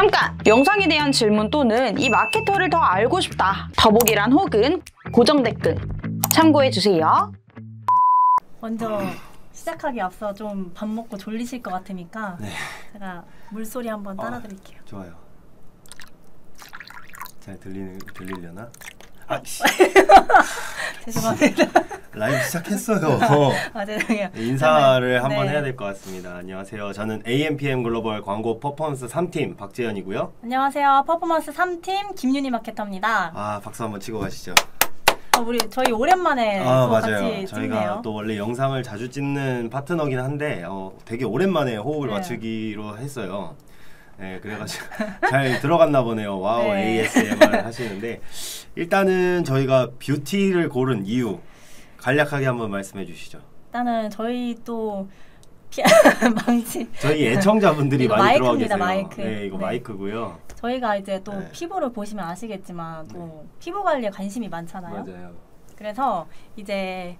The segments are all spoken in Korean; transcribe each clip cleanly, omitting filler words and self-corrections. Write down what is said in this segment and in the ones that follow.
잠깐! 영상에 대한 질문 또는 이 마케터를 더 알고 싶다. 더보기란 혹은 고정 댓글 참고해주세요. 먼저 시작하기 앞서 좀 밥 먹고 졸리실 것 같으니까 네. 제가 물소리 한번 따라드릴게요. 좋아요. 잘 들리려나? 죄송합니다. 라이브 시작했어요. 죄송해요. 인사를 한번 네. 해야 될 것 같습니다. 안녕하세요. 저는 AMPM 글로벌 광고 퍼포먼스 3팀 박재현이고요. 안녕하세요. 퍼포먼스 3팀 김윤희 마케터입니다. 박수 한번 치고 가시죠. 저희 오랜만에 또 맞아요. 같이 저희가 찍네요. 또 원래 영상을 자주 찍는 파트너긴 한데 되게 오랜만에 호흡을 네. 맞추기로 했어요. 네, 그래가지고 잘 들어갔나 보네요. 와우, 네. ASMR 하시는데 일단은 저희가 뷰티를 고른 이유 간략하게 한번 말씀해 주시죠. 일단은 저희 또 망치. 저희 애청자분들이 이거 많이 들어와 마이크입니다, 계세요. 마이크. 네, 이거 네. 마이크고요. 저희가 이제 또 네. 피부를 보시면 아시겠지만 또 피부 관리에 관심이 많잖아요. 맞아요. 그래서 이제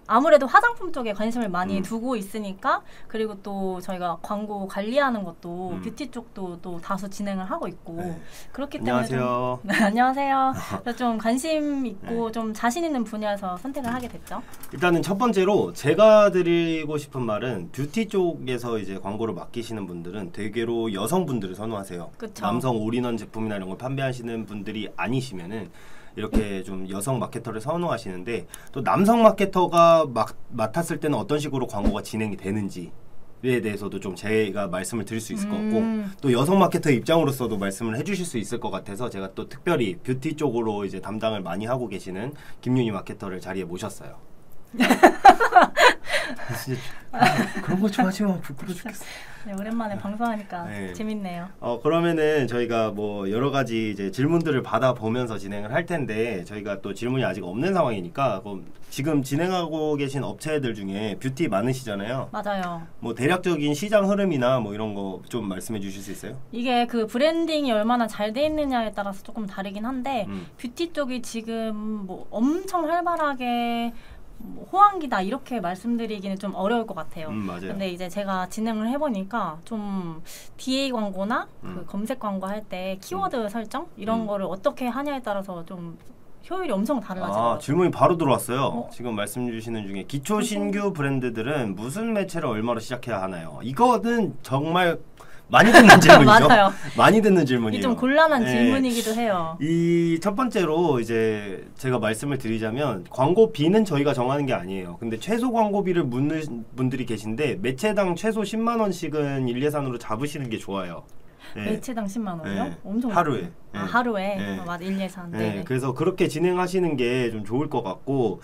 아무래도 화장품 쪽에 관심을 많이 두고 있으니까, 그리고 또 저희가 광고 관리하는 것도 뷰티 쪽도 또 다수 진행을 하고 있고 네. 그렇기 때문에 안녕하세요. 안녕하세요. 그래서 좀 관심 있고 좀 자신 있는 분야에서 선택을 하게 됐죠. 일단은 첫 번째로 제가 드리고 싶은 말은 뷰티 쪽에서 이제 광고를 맡기시는 분들은 대개로 여성분들을 선호하세요. 그쵸. 남성 올인원 제품이나 이런 걸 판매하시는 분들이 아니시면은 이렇게 좀 여성 마케터를 선호하시는데, 또 남성 마케터가 맡았을 때는 어떤 식으로 광고가 진행이 되는지에 대해서도 좀 제가 말씀을 드릴 수 있을 것 같고, 또 여성 마케터 입장으로서도 말씀을 해주실 수 있을 것 같아서 제가 또 특별히 뷰티 쪽으로 이제 담당을 많이 하고 계시는 김윤희 마케터를 자리에 모셨어요. 그런 거 좀 하지 마. 부끄러워 죽겠어. 네, 오랜만에 방송하니까 네. 재밌네요. 그러면은 저희가 뭐 여러 가지 이제 질문들을 받아보면서 진행을 할 텐데, 저희가 또 질문이 아직 없는 상황이니까 지금 진행하고 계신 업체들 중에 뷰티 많으시잖아요. 맞아요. 뭐 대략적인 시장 흐름이나 뭐 이런 거 좀 말씀해 주실 수 있어요? 이게 브랜딩이 얼마나 잘 돼 있느냐에 따라서 조금 다르긴 한데 뷰티 쪽이 지금 뭐 엄청 활발하게 호황기다 이렇게 말씀드리기는 좀 어려울 것 같아요. 맞아요. 근데 이제 제가 진행을 해보니까 좀 DA 광고나 검색 광고 할 때 키워드 설정 이런 거를 어떻게 하냐에 따라서 좀 효율이 엄청 달라져요. 질문이 바로 들어왔어요. 지금 말씀 주시는 중에 기초 신규 브랜드들은 무슨 매체를 얼마로 시작해야 하나요? 이거는 정말 많이 듣는 질문이죠. 맞아요. 많이 듣는 질문이에요. 이게 좀 곤란한 네. 질문이기도 해요. 이 첫 번째로 이제 제가 말씀을 드리자면, 광고비는 저희가 정하는 게 아니에요. 근데 최소 광고비를 묻는 분들이 계신데 매체당 최소 10만 원씩은 일예산으로 잡으시는 게 좋아요. 네. 매체당 10만 원이요? 네. 엄청 하루에. 네. 하루에? 네. 맞아, 일예산. 네. 그래서 그렇게 진행하시는 게 좀 좋을 것 같고,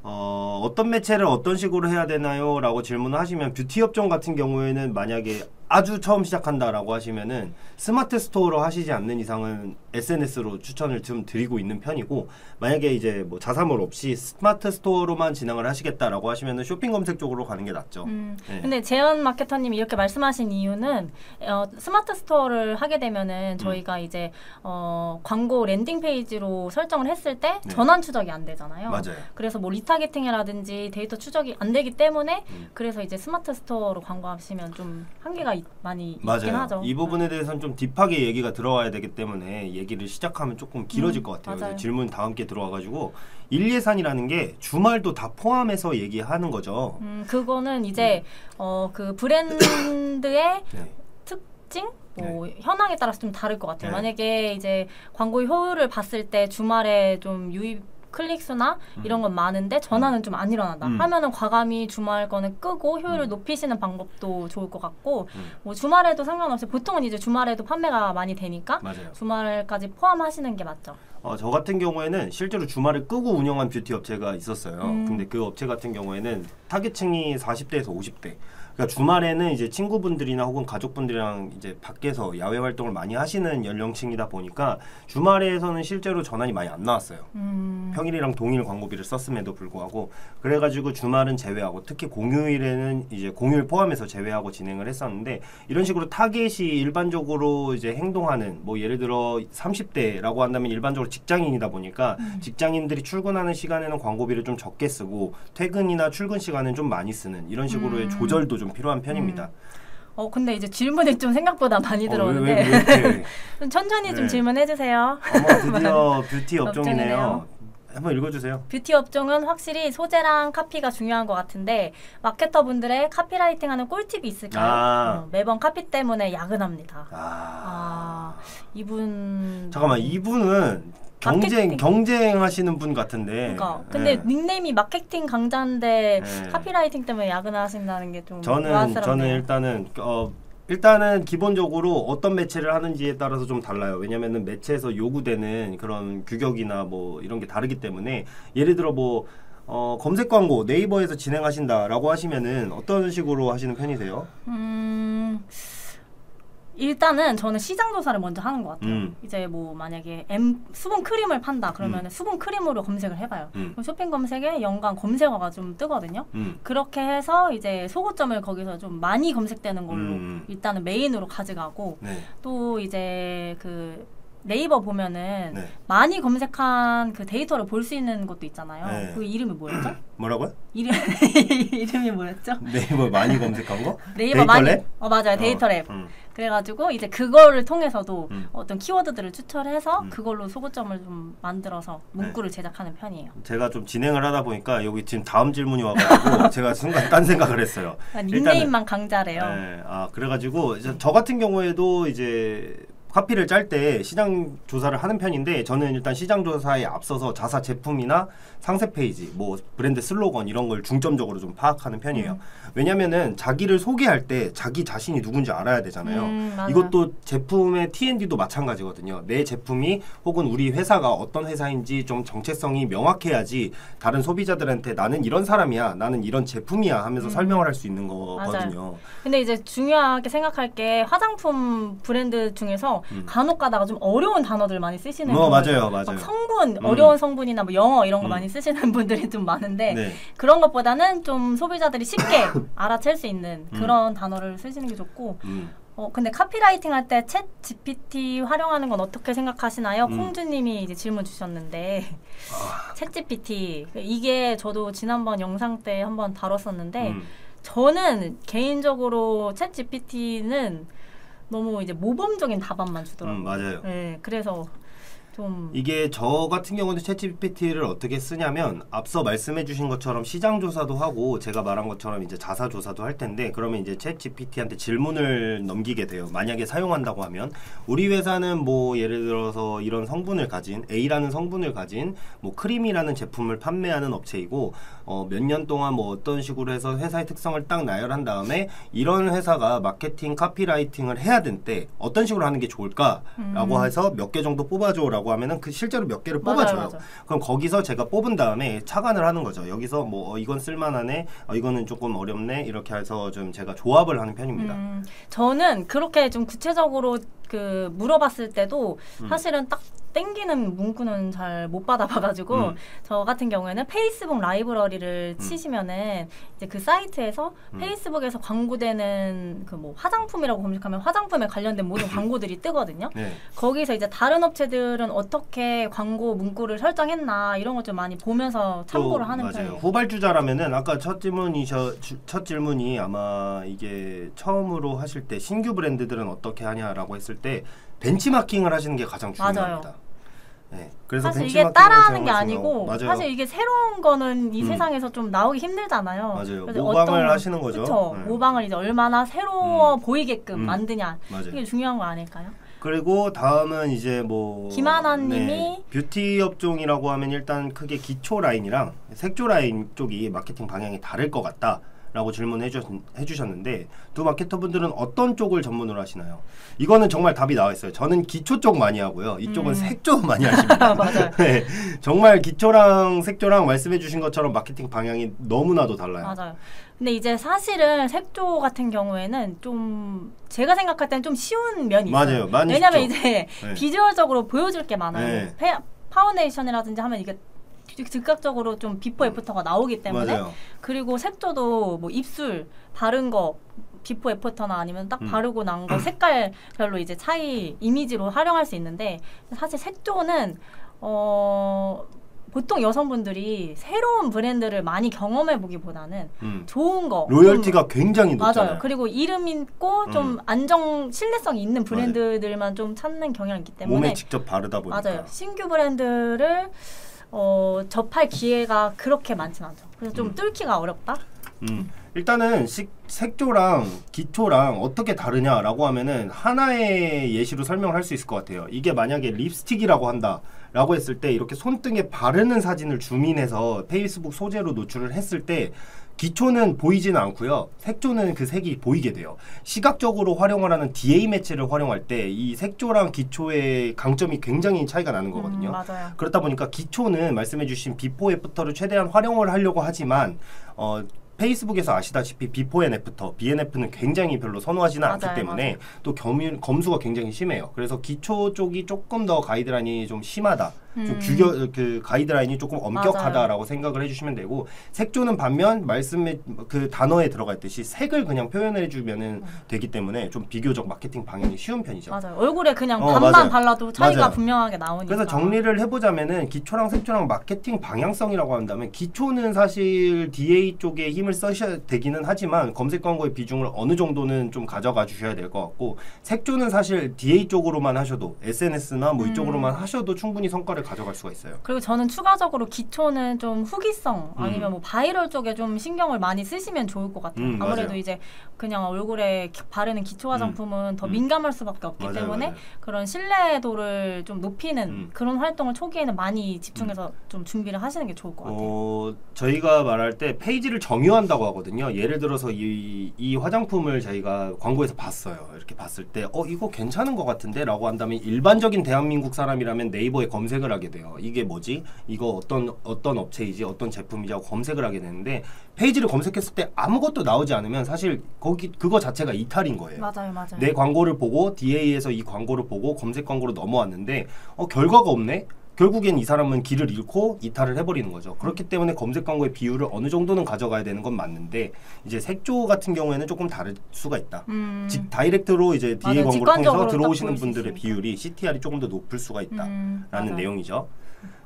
어떤 매체를 어떤 식으로 해야 되나요? 라고 질문을 하시면, 뷰티 업종 같은 경우에는 만약에 아주 처음 시작한다라고 하시면은 스마트 스토어로 하시지 않는 이상은 SNS로 추천을 좀 드리고 있는 편이고, 만약에 이제 뭐 자사몰 없이 스마트 스토어로만 진행을 하시겠다라고 하시면은 쇼핑 검색 쪽으로 가는 게 낫죠. 네. 근데 재현 마케터님이 이렇게 말씀하신 이유는 스마트 스토어를 하게 되면은 저희가 이제 광고 랜딩 페이지로 설정을 했을 때 전환 추적이 안 되잖아요. 맞아요. 그래서 뭐 리타겟팅이라든지 데이터 추적이 안 되기 때문에 그래서 이제 스마트 스토어로 광고하시면 좀 한계가 많이 있긴 하죠. 이 부분에 대해서는 좀 딥하게 얘기가 들어와야 되기 때문에 얘기를 시작하면 조금 길어질 것 같아요. 그래서 질문 다 함께 들어와가지고, 일예산이라는 게 주말도 다 포함해서 얘기하는 거죠. 그거는 이제 그 브랜드의 네. 특징? 현황에 따라서 좀 다를 것 같아요. 만약에 이제 광고 효율을 봤을 때 주말에 좀 유입 클릭수나 이런 건 많은데 전화는 좀 안 일어난다 하면은 과감히 주말 거는 끄고 효율을 높이시는 방법도 좋을 것 같고, 뭐 주말에도 상관없이 보통은 이제 주말에도 판매가 많이 되니까 맞아요. 주말까지 포함하시는 게 맞죠. 저 같은 경우에는 실제로 주말을 끄고 운영한 뷰티 업체가 있었어요. 근데 그 업체 같은 경우에는 타겟층이 40대에서 50대. 그러니까 주말에는 이제 친구분들이나 혹은 가족분들이랑 이제 밖에서 야외 활동을 많이 하시는 연령층이다 보니까 주말에서는 실제로 전환이 많이 안 나왔어요. 평일이랑 동일 광고비를 썼음에도 불구하고, 그래가지고 주말은 제외하고, 특히 공휴일에는 이제 공휴일 포함해서 제외하고 진행을 했었는데, 이런 식으로 타겟이 일반적으로 이제 행동하는, 뭐 예를 들어 30대라고 한다면 일반적으로 직장인이다 보니까 직장인들이 출근하는 시간에는 광고비를 좀 적게 쓰고 퇴근이나 출근 시간은 좀 많이 쓰는, 이런 식으로의 조절도 좀 필요한 편입니다. 근데 이제 질문이 좀 생각보다 많이 들어오는데 왜 이렇게 좀 천천히 네. 좀 질문해 주세요. 드디어 뷰티 업종이네요. 업종이네요. 한번 읽어주세요. 뷰티 업종은 확실히 소재랑 카피가 중요한 것 같은데 마케터 분들의 카피라이팅하는 꿀팁이 있을까요? 매번 카피 때문에 야근합니다. 이분 잠깐만 이분은 마케팅. 경쟁하시는 분 같은데. 그러니까 근데 네. 닉네임이 마케팅 강자인데 네. 카피라이팅 때문에 야근하신다는 게 좀 저는 일단은 기본적으로 어떤 매체를 하는지에 따라서 좀 달라요. 왜냐면은 매체에서 요구되는 그런 규격이나 뭐 이런 게 다르기 때문에 예를 들어 뭐 검색 광고 네이버에서 진행하신다라고 하시면은 어떤 식으로 하시는 편이세요? 일단은 저는 시장 조사를 먼저 하는 것 같아요. 이제 뭐 만약에 수분 크림을 판다 그러면 수분 크림으로 검색을 해봐요. 그럼 쇼핑 검색에 연관 검색어가 좀 뜨거든요. 그렇게 해서 이제 소고점을 거기서 좀 많이 검색되는 걸로 일단은 메인으로 가져가고 네. 또 이제 그 네이버 보면은 네. 많이 검색한 그 데이터를 볼 수 있는 것도 있잖아요. 네. 그 이름이 뭐였죠? 뭐라고요? 이름이 뭐였죠? 네이버 많이 검색한 거? 네이버 많이 데이터랩? 맞아요. 데이터랩. 그래가지고 이제 그거를 통해서도 어떤 키워드들을 추천해서 그걸로 소고점을 좀 만들어서 문구를 제작하는 편이에요. 제가 좀 진행을 하다 보니까 여기 지금 다음 질문이 와가지고 제가 순간 딴 생각을 했어요. 닉네임만 강자래요. 네, 그래가지고 저 같은 경우에도 이제 카피를 짤 때 시장 조사를 하는 편인데 저는 일단 시장 조사에 앞서서 자사 제품이나 상세 페이지, 뭐 브랜드 슬로건 이런 걸 중점적으로 좀 파악하는 편이에요. 왜냐면은 자기를 소개할 때 자기 자신이 누군지 알아야 되잖아요. 이것도 제품의 T&D도 마찬가지거든요. 내 제품이 혹은 우리 회사가 어떤 회사인지 좀 정체성이 명확해야지 다른 소비자들한테 나는 이런 사람이야, 나는 이런 제품이야 하면서 설명을 할 수 있는 거거든요. 맞아요. 근데 이제 중요하게 생각할 게 화장품 브랜드 중에서 간혹 가다가 좀 어려운 단어들 많이 쓰시는 분들, 맞아요. 성분, 어려운 성분이나 뭐 영어 이런 거 많이 쓰시는 분들이 좀 많은데 네. 그런 것보다는 좀 소비자들이 쉽게 알아챌 수 있는 그런 단어를 쓰시는 게 좋고 근데 카피라이팅 할 때 챗 GPT 활용하는 건 어떻게 생각하시나요? 콩주님이 이제 질문 주셨는데 챗 GPT 이게 저도 지난번 영상 때 한번 다뤘었는데 저는 개인적으로 챗 GPT는 너무 이제 모범적인 답안만 주더라고요. 맞아요. 네, 그래서 좀 이게 저 같은 경우는 챗GPT를 어떻게 쓰냐면 앞서 말씀해 주신 것처럼 시장 조사도 하고 제가 말한 것처럼 이제 자사 조사도 할 텐데 그러면 이제 챗GPT한테 질문을 넘기게 돼요. 만약에 사용한다고 하면 우리 회사는 뭐 예를 들어서 이런 성분을 가진 A라는 성분을 가진 뭐 크림이라는 제품을 판매하는 업체이고 몇 년 동안 뭐 어떤 식으로 해서 회사의 특성을 딱 나열한 다음에 이런 회사가 마케팅 카피라이팅을 해야 될 때 어떤 식으로 하는 게 좋을까라고 해서 몇 개 정도 뽑아줘라고 하면은 그 실제로 몇 개를 뽑아줘요. 맞아요. 그럼 거기서 제가 뽑은 다음에 차관을 하는 거죠. 여기서 뭐 이건 쓸만하네, 이거는 조금 어렵네 이렇게 해서 좀 제가 조합을 하는 편입니다. 저는 그렇게 좀 구체적으로 그 물어봤을 때도 사실은 딱 땡기는 문구는 잘 못 받아봐가지고 저 같은 경우에는 페이스북 라이브러리를 치시면은 이제 그 사이트에서 페이스북에서 광고되는 그 뭐 화장품이라고 검색하면 화장품에 관련된 모든 광고들이 뜨거든요. 네. 거기서 이제 다른 업체들은 어떻게 광고 문구를 설정했나 이런 것 좀 많이 보면서 참고를 하는 맞아요. 편이에요. 후발주자라면은 아까 첫 질문이 아마 이게 처음으로 하실 때 신규 브랜드들은 어떻게 하냐라고 했을 때 벤치마킹을 하시는 게 가장 중요합니다. 맞아요. 네, 그래서 사실 이게 벤치마킹을 따라하는 게 사용하시면- 아니고 맞아요. 사실 이게 새로운 거는 이 세상에서 좀 나오기 힘들잖아요. 맞아요. 그래서 모방을 하시는 거죠. 그렇죠. 네. 모방을 이제 얼마나 새로워 보이게끔 만드냐. 맞아요. 이게 중요한 거 아닐까요? 그리고 다음은 이제 뭐 김하나님이 뷰티 업종이라고 하면 일단 크게 기초 라인이랑 색조 라인 쪽이 마케팅 방향이 다를 것 같다라고 질문해 주셨는데 두 마케터분들은 어떤 쪽을 전문으로 하시나요? 이거는 정말 답이 나와 있어요. 저는 기초 쪽 많이 하고요. 이쪽은 색조 많이 하십니다. 맞아요. 네, 정말 기초랑 색조랑 말씀해 주신 것처럼 마케팅 방향이 너무나도 달라요. 맞아요. 근데 이제 사실은 색조 같은 경우에는 좀 제가 생각할 때는 좀 쉬운 면이 있어요. 맞아요. 많이 왜냐면 쉽죠. 이제 네. 비주얼적으로 보여줄 게 많아요. 네. 파운데이션이라든지 하면 이게 즉각적으로 좀 비포 애프터가 나오기 때문에 맞아요. 그리고 색조도 뭐 입술 바른 거 비포 애프터나 아니면 딱 바르고 난 거 색깔별로 이제 차이 이미지로 활용할 수 있는데 사실 색조는 보통 여성분들이 새로운 브랜드를 많이 경험해보기보다는 좋은 거 로열티가 굉장히 높잖아요. 맞아요. 그리고 이름 있고 좀 신뢰성이 있는 브랜드들만 좀 찾는 경향이 있기 때문에 몸에 직접 바르다 보니까 맞아요. 신규 브랜드를 접할 기회가 그렇게 많진 않죠. 그래서 좀 뚫기가 어렵다? 일단은 색조랑 기초랑 어떻게 다르냐라고 하면은 하나의 예시로 설명을 할 수 있을 것 같아요. 이게 만약에 립스틱이라고 한다라고 했을 때 이렇게 손등에 바르는 사진을 줌인해서 페이스북 소재로 노출을 했을 때 기초는 보이지는 않고요. 색조는 그 색이 보이게 돼요. 시각적으로 활용을 하는 DA 매체를 활용할 때 이 색조랑 기초의 강점이 굉장히 차이가 나는 거거든요. 맞아요. 그렇다 보니까 기초는 말씀해주신 비포 애프터를 최대한 활용을 하려고 하지만 페이스북에서 아시다시피 비포 앤 애프터, BNF는 굉장히 별로 선호하지는 않기 때문에 또 검수가 굉장히 심해요. 그래서 기초 쪽이 조금 더 가이드라인이 좀 심하다. 좀 그 가이드라인이 조금 엄격하다라고 생각을 해주시면 되고, 색조는 반면 말씀의 그 단어에 들어가 있듯이 색을 그냥 표현해주면은 되기 때문에 좀 비교적 마케팅 방향이 쉬운 편이죠. 맞아요. 얼굴에 그냥 반만 발라도 차이가 분명하게 나오니까. 그래서 정리를 해보자면은 기초랑 색조랑 마케팅 방향성이라고 한다면, 기초는 사실 DA 쪽에 힘을 써셔야 되기는 하지만 검색 광고의 비중을 어느 정도는 좀 가져가 주셔야 될 것 같고, 색조는 사실 DA 쪽으로만 하셔도 SNS나 뭐 이쪽으로만 하셔도 충분히 성과를 가져갈 수가 있어요. 그리고 저는 추가적으로 기초는 좀 후기성 아니면 뭐 바이럴 쪽에 좀 신경을 많이 쓰시면 좋을 것 같아요. 아무래도 맞아요. 이제 그냥 얼굴에 바르는 기초 화장품은 더 민감할 수밖에 없기 때문에 그런 신뢰도를 좀 높이는 그런 활동을 초기에는 많이 집중해서 좀 준비를 하시는 게 좋을 것 같아요. 저희가 말할 때 페이지를 정의한다고 하거든요. 예를 들어서 이 화장품을 저희가 광고에서 봤어요. 이렇게 봤을 때 이거 괜찮은 것 같은데 라고 한다면, 일반적인 대한민국 사람이라면 네이버에 검색을 하게 돼요. 이게 뭐지? 이거 어떤 업체이지? 어떤 제품이지? 하고 검색을 하게 되는데, 페이지를 검색했을 때 아무것도 나오지 않으면 사실 그거 자체가 이탈인 거예요. 맞아요. 내 광고를 보고 DA에서 이 광고를 보고 검색 광고로 넘어왔는데 결과가 없네? 결국엔 이 사람은 길을 잃고 이탈을 해버리는 거죠. 그렇기 때문에 검색 광고의 비율을 어느 정도는 가져가야 되는 건 맞는데, 이제 색조 같은 경우에는 조금 다를 수가 있다. 다이렉트로 이제 DA 광고를 통해서 들어오시는 분들의 비율이 CTR이 조금 더 높을 수가 있다라는 내용이죠.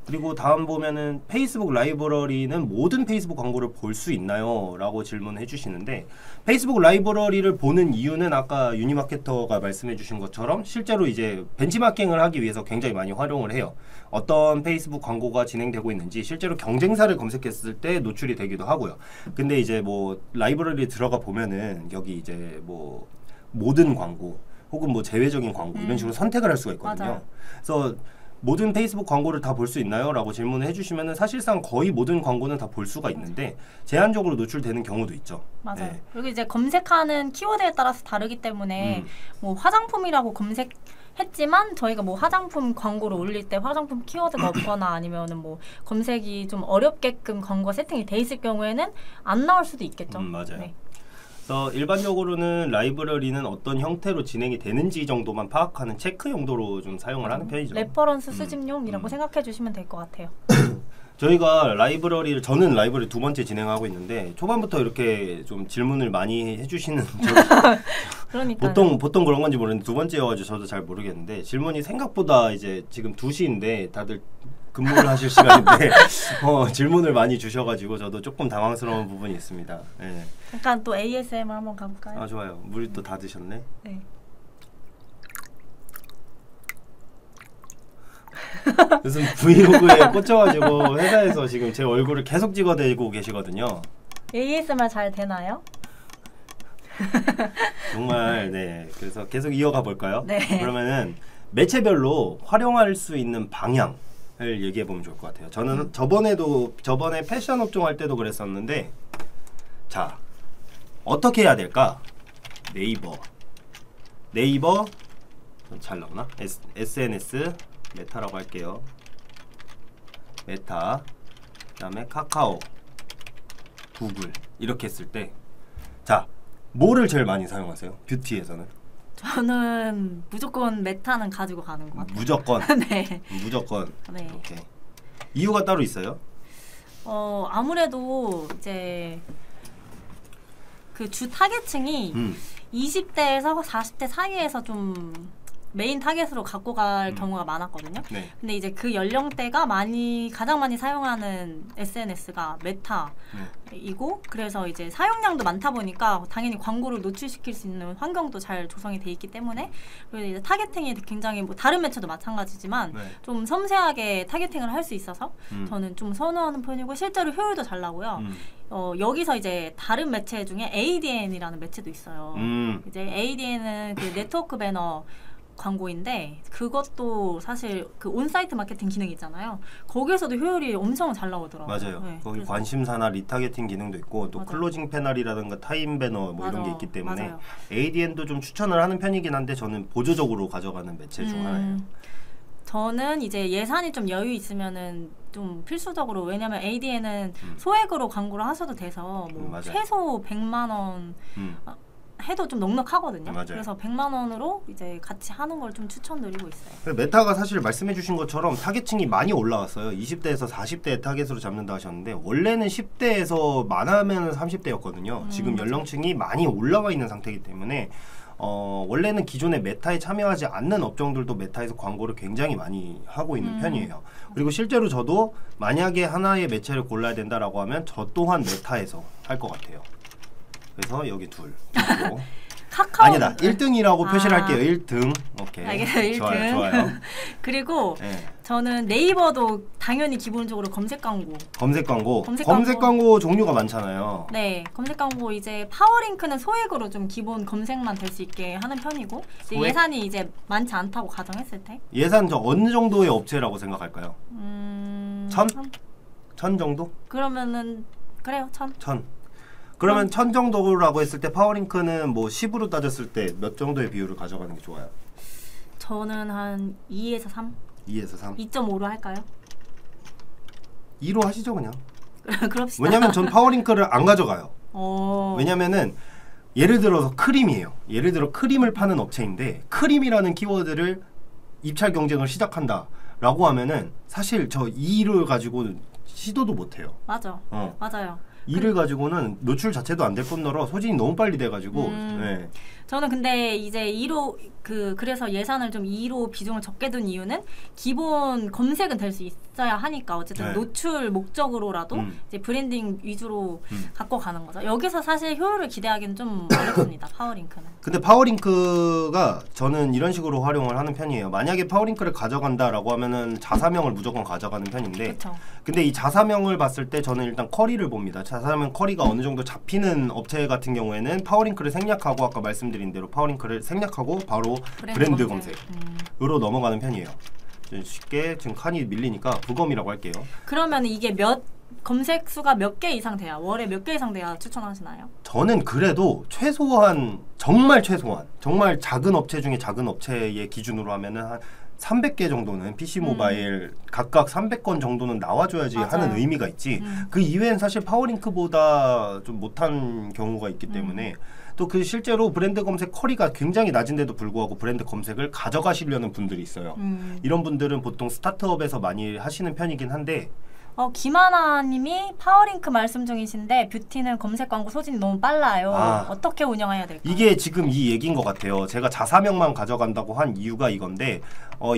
그리고 다음 보면은 페이스북 라이브러리는 모든 페이스북 광고를 볼 수 있나요? 라고 질문해 주시는데, 페이스북 라이브러리를 보는 이유는 아까 유니마케터가 말씀해 주신 것처럼 실제로 이제 벤치마킹을 하기 위해서 굉장히 많이 활용을 해요. 어떤 페이스북 광고가 진행되고 있는지 실제로 경쟁사를 검색했을 때 노출이 되기도 하고요. 근데 이제 뭐 라이브러리에 들어가 보면은 여기 이제 뭐 모든 광고 혹은 뭐 제외적인 광고 이런 식으로 선택을 할 수가 있거든요. 맞아요. 그래서 모든 페이스북 광고를 다 볼 수 있나요? 라고 질문을 해주시면 사실상 거의 모든 광고는 다 볼 수가 있는데 제한적으로 노출되는 경우도 있죠. 맞아요. 네. 그리고 이제 검색하는 키워드에 따라서 다르기 때문에 뭐 화장품이라고 검색했지만 저희가 뭐 화장품 광고를 올릴 때 화장품 키워드가 없거나 아니면은 뭐 검색이 좀 어렵게끔 광고 세팅이 돼 있을 경우에는 안 나올 수도 있겠죠. 맞아요. 네. 그래서 일반적으로는 라이브러리는 어떤 형태로 진행이 되는지 정도만 파악하는 체크 용도로 좀 사용을 하는 편이죠. 레퍼런스 수집용이라고 생각해 주시면 될 것 같아요. 저희가 저는 라이브러리 두 번째 진행하고 있는데, 초반부터 이렇게 좀 질문을 많이 해주시는 보통 그런 건지 모르는데 두 번째여가지고 저도 잘 모르겠는데, 질문이 생각보다 이제 지금 2시인데 다들 근무를 하실 시간인데 질문을 많이 주셔가지고 저도 조금 당황스러운 부분이 있습니다. 네. 잠깐 또 ASMR 한번 가볼까요? 아, 좋아요. 물이 또 다 드셨네. 네. 무슨 브이로그에 꽂혀가지고 회사에서 지금 제 얼굴을 계속 찍어대고 계시거든요. ASMR 잘 되나요? 정말. 네. 그래서 계속 이어가 볼까요? 네. 그러면은 매체별로 활용할 수 있는 방향을 얘기해 보면 좋을 것 같아요. 저는 저번에 패션 업종 할 때도 그랬었는데, 자, 어떻게 해야 될까? 네이버 잘 나오나? SNS 메타라고 할게요. 메타, 그다음에 카카오, 구글 이렇게 했을 때, 자, 뭐를 제일 많이 사용하세요? 뷰티에서는? 저는 무조건 메타는 가지고 가는 것 같아요. 무조건. 네. 무조건. 네. 오케이. 이유가 따로 있어요? 아무래도 이제 그 주 타겟층이 20대에서 40대 사이에서 좀 메인 타겟으로 갖고 갈 경우가 많았거든요. 네. 근데 이제 그 연령대가 가장 많이 사용하는 SNS가 메타이고 그래서 이제 사용량도 많다 보니까 당연히 광고를 노출시킬 수 있는 환경도 잘 조성이 돼 있기 때문에 그리고 이제 타겟팅이 굉장히 뭐 다른 매체도 마찬가지지만 좀 섬세하게 타겟팅을 할 수 있어서 저는 좀 선호하는 편이고 실제로 효율도 잘 나고요. 여기서 이제 다른 매체 중에 ADN이라는 매체도 있어요. 이제 ADN은 그 네트워크 배너 광고인데 그것도 사실 그 온사이트 마케팅 기능 있잖아요. 거기에서도 효율이 엄청 잘 나오더라고요. 맞아요. 네, 거기 관심사나 리타겟팅 기능도 있고 또 맞아요. 클로징 패널이라든가 타임 배너 뭐 이런 게 있기 때문에 맞아요. ADN도 좀 추천을 하는 편이긴 한데 저는 보조적으로 가져가는 매체 중 하나예요. 저는 이제 예산이 좀 여유 있으면은 좀 필수적으로 왜냐면 ADN은 소액으로 광고를 하셔도 돼서 뭐 맞아요. 최소 100만 원 해도 좀 넉넉하거든요. 맞아요. 그래서 100만 원으로 이제 같이 하는 걸 좀 추천드리고 있어요. 메타가 사실 말씀해주신 것처럼 타겟층이 많이 올라왔어요. 20대에서 40대 타겟으로 잡는다 하셨는데 원래는 10대에서 많으면 30대였거든요. 지금 연령층이 많이 올라와 있는 상태이기 때문에 원래는 기존에 메타에 참여하지 않는 업종들도 메타에서 광고를 굉장히 많이 하고 있는 편이에요. 그리고 실제로 저도 만약에 하나의 매체를 골라야 된다라고 하면 저 또한 메타에서 할 것 같아요. 그래서 여기 둘. 카카오 아니다. 1등이라고 표시를 할게요. 1등. 오케이. 알겠어요. 1등. 좋아요. 그리고 네. 저는 네이버도 당연히 기본적으로 검색 광고. 검색 광고 종류가 많잖아요. 네, 검색 광고 이제 파워링크는 소액으로 좀 기본 검색만 될 수 있게 하는 편이고 이제 예산이 이제 많지 않다고 가정했을 때 예산 저 어느 정도의 업체라고 생각할까요? 1000? 1000 정도? 그러면은 그래요, 1000. 1000. 그러면 1000 정도라고 했을 때 파워링크는 뭐 10으로 따졌을 때 몇 정도의 비율을 가져가는 게 좋아요? 저는 한 2에서 3. 2에서 3. 2.5로 할까요? 2로 하시죠 그냥. 그럽시다. 왜냐면 전 파워링크를 안 가져가요. 어. 왜냐면은 예를 들어서 크림이에요. 예를 들어 크림을 파는 업체인데 크림이라는 키워드를 입찰 경쟁을 시작한다라고 하면은 사실 저 2를 가지고 시도도 못 해요. 맞아. 맞아요. 이를 가지고는 노출 자체도 안 될 뿐더러 소진이 너무 빨리 돼가지고 네. 저는 근데 이제 2로 그래서 예산을 좀 2로 비중을 적게 둔 이유는 기본 검색은 될 수 있어야 하니까 어쨌든 네. 노출 목적으로라도 이제 브랜딩 위주로 갖고 가는 거죠. 여기서 사실 효율을 기대하기는 좀 어렵습니다. 파워링크는. 근데 파워링크가 저는 이런 식으로 활용을 하는 편이에요. 만약에 파워링크를 가져간다라고 하면은 자사명을 무조건 가져가는 편인데 그쵸. 근데 이 자사명을 봤을 때 저는 일단 쿼리를 봅니다. 자사명 쿼리가 어느 정도 잡히는 업체 같은 경우에는 파워링크를 생략하고 아까 말씀드린 대로 파워링크를 생략하고 바로 브랜드 검색으로 넘어가는 편이에요. 쉽게 지금 칸이 밀리니까 부검이라고 할게요. 그러면 이게 검색 수가 몇 개 이상 돼야 월에 몇 개 이상 돼야 추천하시나요? 저는 그래도 최소한 정말 작은 업체 중에 작은 업체의 기준으로 하면은 한 300개 정도는 PC 모바일 각각 300건 정도는 나와줘야지 맞아요. 하는 의미가 있지. 그 이외엔 사실 파워링크보다 좀 못한 경우가 있기 때문에 또 그 실제로 브랜드 검색 쿼리가 굉장히 낮은데도 불구하고 브랜드 검색을 가져가시려는 분들이 있어요. 이런 분들은 보통 스타트업에서 많이 하시는 편이긴 한데 김하나님이 파워링크 말씀 중이신데 뷰티는 검색 광고 소진이 너무 빨라요. 어떻게 운영해야 될까요? 이게 지금 이 얘기인 것 같아요. 제가 자사명만 가져간다고 한 이유가 이건데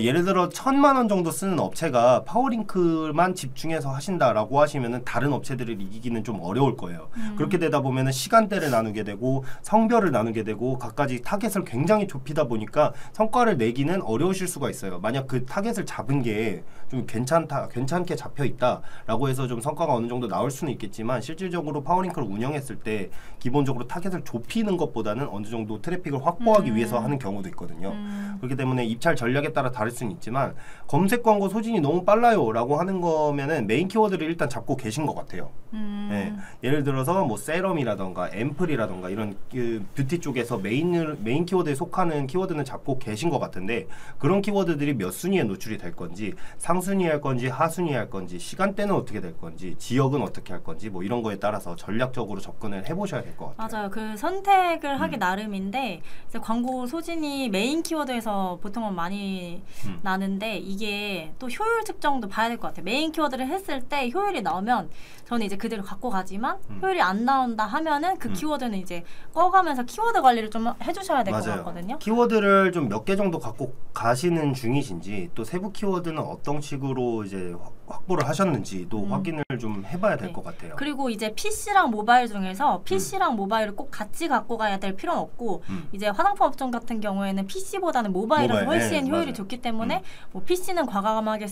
예를 들어 1000만 원 정도 쓰는 업체가 파워링크만 집중해서 하신다라고 하시면은 다른 업체들을 이기기는 좀 어려울 거예요. 그렇게 되다 보면은 시간대를 나누게 되고 성별을 나누게 되고 각가지 타겟을 굉장히 좁히다 보니까 성과를 내기는 어려우실 수가 있어요. 만약 그 타겟을 잡은 게 좀 괜찮게 잡혀 있다라고 해서 좀 성과가 어느 정도 나올 수는 있겠지만 실질적으로 파워링크를 운영했을 때 기본적으로 타겟을 좁히는 것보다는 어느 정도 트래픽을 확보하기 위해서 하는 경우도 있거든요. 그렇기 때문에 입찰 전략에 따라 다를 수는 있지만 검색 광고 소진이 너무 빨라요 라고 하는 거면은 메인 키워드를 일단 잡고 계신 것 같아요. 네. 예를 들어서 뭐 세럼이라던가 앰플이라던가 이런 그 뷰티 쪽에서 메인 키워드에 속하는 키워드는 잡고 계신 것 같은데 그런 키워드들이 몇 순위에 노출이 될 건지 상순위 할 건지 하순위 할 건지 시간대는 어떻게 될 건지 지역은 어떻게 할 건지 뭐 이런 거에 따라서 전략적으로 접근을 해보셔야 될 것 같아요. 맞아요. 그 선택을 하기 나름인데 이제 광고 소진이 메인 키워드에서 보통은 많이 나는데 이게 또 효율 측정도 봐야 될 것 같아요. 메인 키워드를 했을 때 효율이 나오면 저는 이제 그대로 갖고 가지만 효율이 안 나온다 하면은 그 키워드는 이제 꺼가면서 키워드 관리를 좀 해주셔야 될 것 같거든요. 키워드를 좀 몇 개 정도 갖고 가시는 중이신지 또 세부 키워드는 어떤 식으로 이제 확보를 하셨는지 또 확인을 좀 해봐야 될 것 같아요. 그리고 이제 PC랑 모바일 중에서 PC랑 모바일을 꼭 같이 갖고 가야 될 필요는 없고 이제 화장품 업종 같은 경우에는 PC보다는 모바일은 훨씬 효율이 맞아요. 좋기 때문에 뭐 PC는 과감하게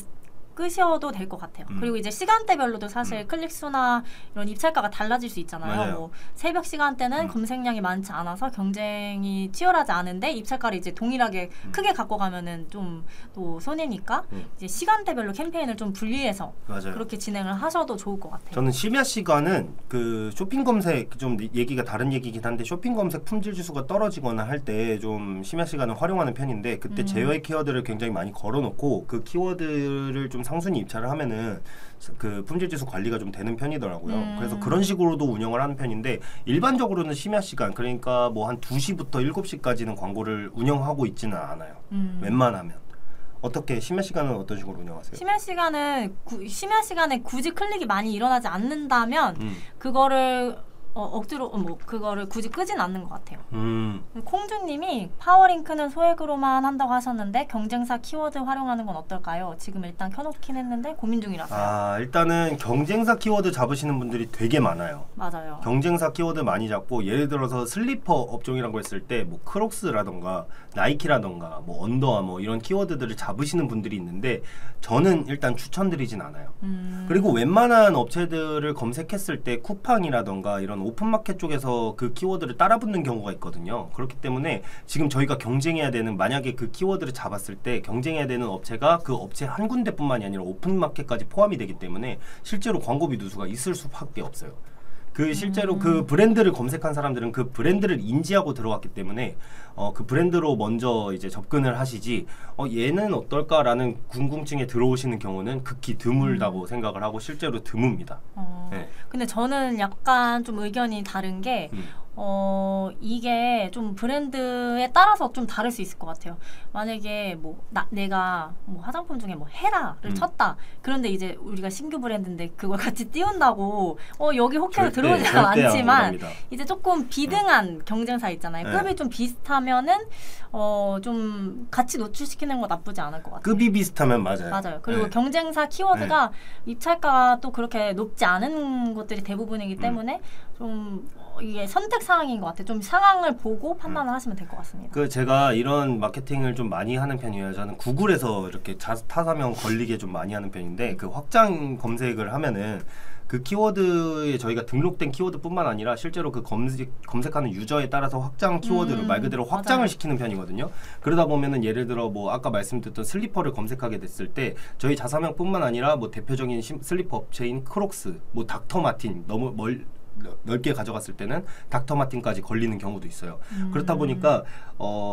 끄셔도 될 것 같아요. 그리고 이제 시간대별로도 사실 클릭수나 이런 입찰가가 달라질 수 있잖아요. 맞아요. 뭐 새벽 시간대는 검색량이 많지 않아서 경쟁이 치열하지 않은데 입찰가를 이제 동일하게 크게 갖고 가면은 좀 또 손해니까 이제 시간대별로 캠페인을 좀 분리해서 맞아요. 그렇게 진행을 하셔도 좋을 것 같아요. 저는 심야 시간은 그 쇼핑 검색 좀 얘기가 다른 얘기긴 한데 쇼핑 검색 품질 지수가 떨어지거나 할 때 좀 심야 시간을 활용하는 편인데 그때 제어의 키워드를 굉장히 많이 걸어놓고 그 키워드를 좀 상순위 입찰을 하면은 그 품질 지수 관리가 좀 되는 편이더라고요. 그래서 그런 식으로도 운영을 하는 편인데 일반적으로는 심야 시간 그러니까 뭐 한 2시부터 7시까지는 광고를 운영하고 있지는 않아요. 웬만하면. 어떻게 심야 시간은 어떤 식으로 운영하세요? 심야 시간에 굳이 클릭이 많이 일어나지 않는다면 그거를 억지로 그거를 굳이 끄진 않는 것 같아요. 콩주님이 파워링크는 소액으로만 한다고 하셨는데 경쟁사 키워드 활용하는 건 어떨까요? 지금 일단 켜놓긴 했는데 고민 중이라서요. 일단은 경쟁사 키워드 잡으시는 분들이 되게 많아요. 맞아요. 경쟁사 키워드 많이 잡고 예를 들어서 슬리퍼 업종이라고 했을 때 뭐 크록스라던가 나이키라던가 뭐 언더아머 이런 키워드들을 잡으시는 분들이 있는데 저는 일단 추천드리진 않아요. 그리고 웬만한 업체들을 검색했을 때 쿠팡이라던가 이런 오픈마켓 쪽에서 그 키워드를 따라붙는 경우가 있거든요. 그렇기 때문에 지금 저희가 경쟁해야 되는 만약에 그 키워드를 잡았을 때 경쟁해야 되는 업체가 그 업체 한 군데뿐만이 아니라 오픈마켓까지 포함이 되기 때문에 실제로 광고비 누수가 있을 수밖에 없어요. 그 실제로 그 브랜드를 검색한 사람들은 그 브랜드를 인지하고 들어갔기 때문에 그 브랜드로 먼저 이제 접근을 하시지 얘는 어떨까라는 궁금증에 들어오시는 경우는 극히 드물다고 생각을 하고 실제로 드뭅니다. 네. 근데 저는 약간 좀 의견이 다른 게 이게 좀 브랜드에 따라서 좀 다를 수 있을 것 같아요. 만약에 내가 화장품 중에 헤라를 쳤다. 그런데 이제 우리가 신규 브랜드인데 그걸 같이 띄운다고 여기 혹해서 들어오지는 않지만 이제 조금 비등한 경쟁사 있잖아요. 급이 좀 비슷하면은 좀 같이 노출시키는 거 나쁘지 않을 것 같아요. 급이 비슷하면 맞아요. 맞아요. 그리고 경쟁사 키워드가 입찰가가 또 그렇게 높지 않은 것들이 대부분이기 때문에 좀 이게 선택 사항인 것 같아요. 좀 상황을 보고 판단을 하시면 될 것 같습니다. 제가 이런 마케팅을 좀 많이 하는 편이에요. 저는 구글에서 이렇게 타사명 걸리게 좀 많이 하는 편인데 그 확장 검색을 하면은 그 키워드에 저희가 등록된 키워드뿐만 아니라 실제로 그 검색하는 유저에 따라서 확장 키워드를 말 그대로 확장을 맞아요. 시키는 편이거든요. 그러다 보면은 예를 들어 뭐 아까 말씀드렸던 슬리퍼를 검색하게 됐을 때 저희 자사명뿐만 아니라 뭐 대표적인 슬리퍼 업체인 크록스, 뭐 닥터 마틴 너무 넓게 가져갔을 때는 닥터 마틴까지 걸리는 경우도 있어요. 그렇다 보니까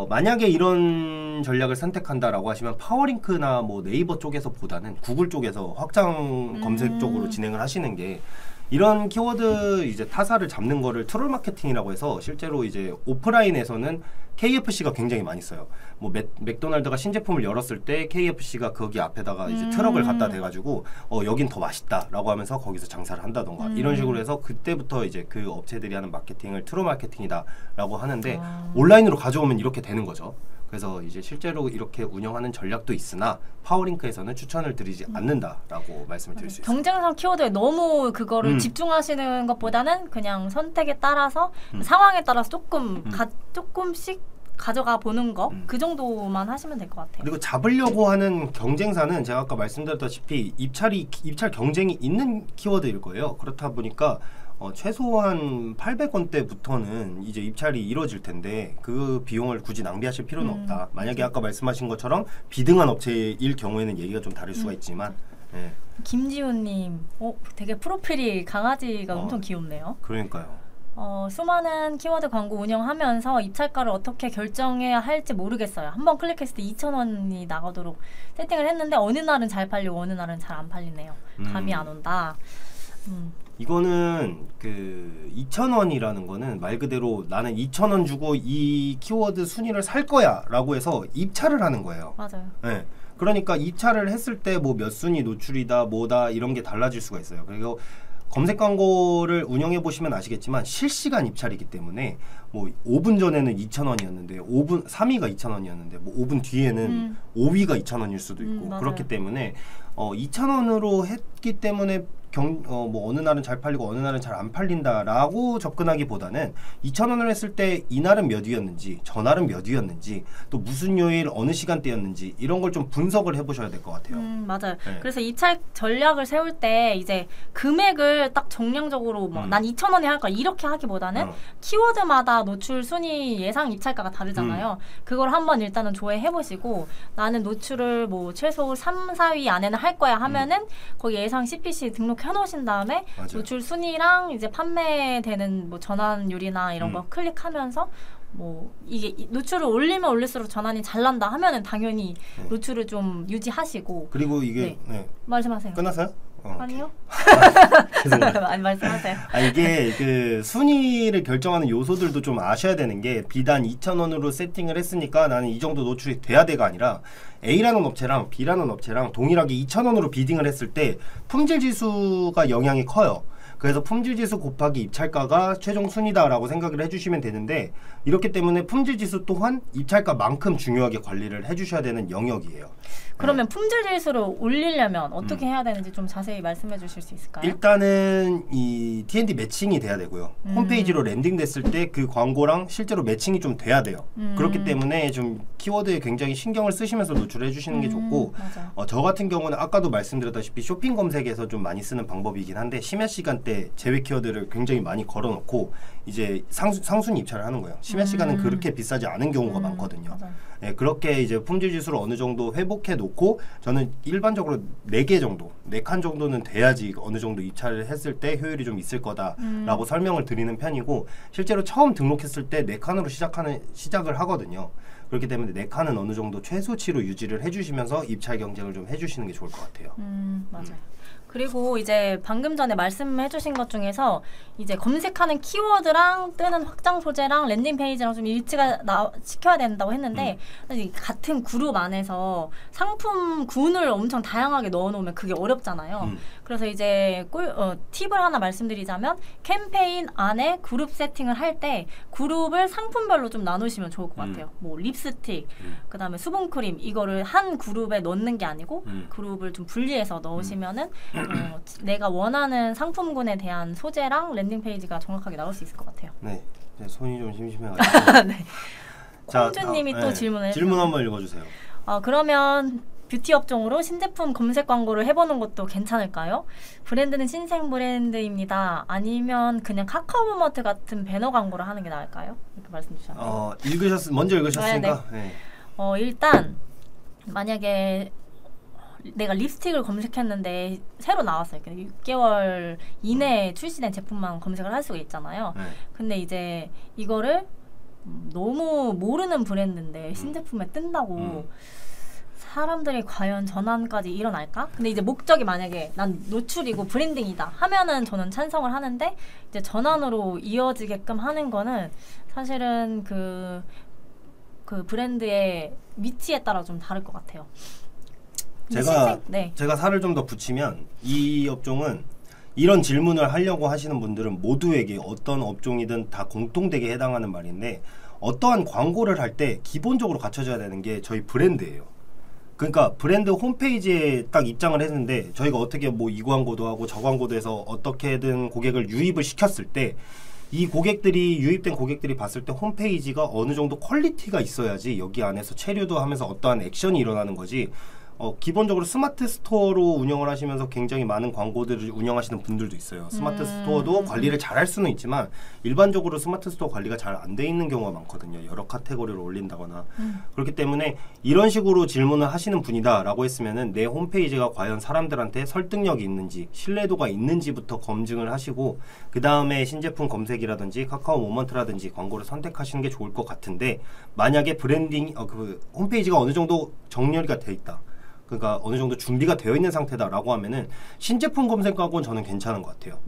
만약에 이런 전략을 선택한다라고 하시면 파워링크나 뭐 네이버 쪽에서보다는 구글 쪽에서 확장 검색 쪽으로 진행을 하시는 게 이런 키워드 이제 타사를 잡는 거를 트롤 마케팅이라고 해서 실제로 이제 오프라인에서는 KFC가 굉장히 많이 써요. 뭐 맥도날드가 신제품을 열었을 때 KFC가 거기 앞에다가 이제 트럭을 갖다 대가지고 여긴 더 맛있다라고 하면서 거기서 장사를 한다던가 이런 식으로 해서 그때부터 이제 그 업체들이 하는 마케팅을 트롤 마케팅이다라고 하는데 온라인으로 가져오면 이렇게 되는 거죠. 그래서 이제 실제로 이렇게 운영하는 전략도 있으나 파워링크에서는 추천을 드리지 않는다라고 말씀을 드릴 수 있습니다. 경쟁사 키워드에 너무 그거를 집중하시는 것보다는 그냥 선택에 따라서 상황에 따라서 조금씩 가져가 보는 거 그 정도만 하시면 될 것 같아요. 그리고 잡으려고 하는 경쟁사는 제가 아까 말씀드렸다시피 입찰 경쟁이 있는 키워드일 거예요. 그렇다 보니까 최소한 800원대부터는 이제 입찰이 이루어질 텐데 그 비용을 굳이 낭비하실 필요는 없다. 만약에 아까 말씀하신 것처럼 비등한 업체일 경우에는 얘기가 좀 다를 수가 있지만 김지훈님, 되게 프로필이 강아지가 엄청 귀엽네요. 그러니까요. 수많은 키워드 광고 운영하면서 입찰가를 어떻게 결정해야 할지 모르겠어요. 한번 클릭했을 때 2,000원이 나가도록 세팅을 했는데 어느 날은 잘 팔리고 어느 날은 잘 안 팔리네요. 감이 안 온다. 이거는 2,000원이라는 거는 말 그대로 나는 2,000원 주고 이 키워드 순위를 살 거야 라고 해서 입찰을 하는 거예요. 맞아요. 네. 그러니까 입찰을 했을 때 뭐 몇 순위 노출이다 뭐다 이런 게 달라질 수가 있어요. 그리고 검색 광고를 운영해 보시면 아시겠지만 실시간 입찰이기 때문에 뭐 5분 전에는 2,000원이었는데 5분 3위가 2,000원이었는데 뭐 5분 뒤에는 5위가 2,000원일 수도 있고 그렇기 때문에 2,000원으로 했기 때문에 뭐 어느 날은 잘 팔리고 어느 날은 잘 안 팔린다라고 접근하기보다는 2,000원을 했을 때 이날은 몇 위였는지 전날은 몇 위였는지 또 무슨 요일 어느 시간대였는지 이런 걸 좀 분석을 해보셔야 될 것 같아요. 맞아요. 네. 그래서 입찰 전략을 세울 때 이제 금액을 딱 정량적으로 뭐 난 2,000원에 할 거야 이렇게 하기보다는 키워드마다 노출 순위 예상 입찰가가 다르잖아요. 그걸 한번 일단은 조회해보시고 나는 노출을 뭐 최소 3, 4위 안에는 할 거야 하면은 거기 예상 CPC 등록해 놓으신 다음에 맞아요. 노출 순위랑 이제 판매되는 뭐 전환율이나 이런 거 클릭하면서 뭐 이게 노출을 올리면 올릴수록 전환이 잘 난다 하면은 당연히 노출을 좀 유지하시고 그리고 이게 말씀하세요. 끝났어요? 아니요. 죄송해요. 아니 말씀하세요. 이게 그 순위를 결정하는 요소들도 좀 아셔야 되는 게 비단 2,000원으로 세팅을 했으니까 나는 이 정도 노출이 돼야 돼가 아니라 A라는 업체랑 B라는 업체랑 동일하게 2,000원으로 비딩을 했을 때 품질 지수가 영향이 커요. 그래서 품질 지수 곱하기 입찰가가 최종 순위다라고 생각을 해주시면 되는데 이렇기 때문에 품질 지수 또한 입찰가만큼 중요하게 관리를 해주셔야 되는 영역이에요. 그러면 품질 지수를 올리려면 어떻게 해야 되는지 좀 자세히 말씀해 주실 수 있을까요? 일단은 이 T&D 매칭이 돼야 되고요. 홈페이지로 랜딩 됐을 때 그 광고랑 실제로 매칭이 좀 돼야 돼요. 그렇기 때문에 좀 키워드에 굉장히 신경을 쓰시면서 노출을 해주시는 게 좋고 저 같은 경우는 아까도 말씀드렸다시피 쇼핑 검색에서 좀 많이 쓰는 방법이긴 한데 심야 시간대 제외 키워드를 굉장히 많이 걸어놓고 이제 상순 입찰을 하는 거예요. 심야 시간은 그렇게 비싸지 않은 경우가 많거든요. 네, 그렇게 이제 품질 지수를 어느 정도 회복해 놓고 저는 일반적으로 4개 정도, 4칸 정도는 돼야지 어느 정도 입찰을 했을 때 효율이 좀 있을 거다라고 설명을 드리는 편이고 실제로 처음 등록했을 때 4칸으로 시작을 하거든요. 그렇기 때문에 4칸은 어느 정도 최소치로 유지를 해주시면서 입찰 경쟁을 좀 해주시는 게 좋을 것 같아요. 맞아요. 그리고 이제 방금 전에 말씀해주신 것 중에서 이제 검색하는 키워드랑 뜨는 확장 소재랑 랜딩 페이지랑 좀 일치가 시켜야 된다고 했는데 같은 그룹 안에서 상품군을 엄청 다양하게 넣어놓으면 그게 어렵잖아요. 그래서 이제 팁을 하나 말씀드리자면 캠페인 안에 그룹 세팅을 할 때 그룹을 상품별로 좀 나누시면 좋을 것 같아요. 뭐 립스틱, 그 다음에 수분크림 이거를 한 그룹에 넣는 게 아니고 그룹을 좀 분리해서 넣으시면은 내가 원하는 상품군에 대한 소재랑 랜딩 페이지가 정확하게 나올 수 있을 것 같아요. 네, 손이 좀 심심해가지고. 네. 홍주님이 또 질문을 질문 한번 읽어주세요. 그러면 뷰티 업종으로 신제품 검색 광고를 해보는 것도 괜찮을까요? 브랜드는 신생 브랜드입니다. 아니면 그냥 카카오마트 같은 배너 광고를 하는 게 나을까요? 이렇게 말씀 주셨네요. 먼저 읽으셨으니까. 네. 일단 만약에 내가 립스틱을 검색했는데 새로 나왔어요. 6개월 이내에 출시된 제품만 검색을 할 수가 있잖아요. 근데 이제 이거를 너무 모르는 브랜드인데 신제품에 뜬다고 사람들이 과연 전환까지 일어날까? 근데 이제 목적이 만약에 난 노출이고 브랜딩이다 하면은 저는 찬성을 하는데 이제 전환으로 이어지게끔 하는 거는 사실은 그 브랜드의 위치에 따라 좀 다를 것 같아요. 제가 살을 좀 더 붙이면 이 업종은 이런 질문을 하려고 하시는 분들은 모두에게 어떤 업종이든 다 공통되게 해당하는 말인데 어떠한 광고를 할 때 기본적으로 갖춰져야 되는 게 저희 브랜드예요. 그러니까 브랜드 홈페이지에 딱 입장을 했는데 저희가 어떻게 뭐 이 광고도 하고 저 광고도 해서 어떻게든 고객을 유입을 시켰을 때 이 고객들이 유입된 고객들이 봤을 때 홈페이지가 어느 정도 퀄리티가 있어야지 여기 안에서 체류도 하면서 어떠한 액션이 일어나는 거지 기본적으로 스마트 스토어로 운영을 하시면서 굉장히 많은 광고들을 운영하시는 분들도 있어요. 스마트 스토어도 관리를 잘 할 수는 있지만 일반적으로 스마트 스토어 관리가 잘 안 돼 있는 경우가 많거든요. 여러 카테고리를 올린다거나. 그렇기 때문에 이런 식으로 질문을 하시는 분이다라고 했으면은 내 홈페이지가 과연 사람들한테 설득력이 있는지 신뢰도가 있는지부터 검증을 하시고 그 다음에 신제품 검색이라든지 카카오 모먼트라든지 광고를 선택하시는 게 좋을 것 같은데 만약에 브랜딩 그 홈페이지가 어느 정도 정렬이가 돼 있다. 그러니까 어느 정도 준비가 되어 있는 상태다라고 하면은 신제품 검색 광고는 저는 괜찮은 것 같아요.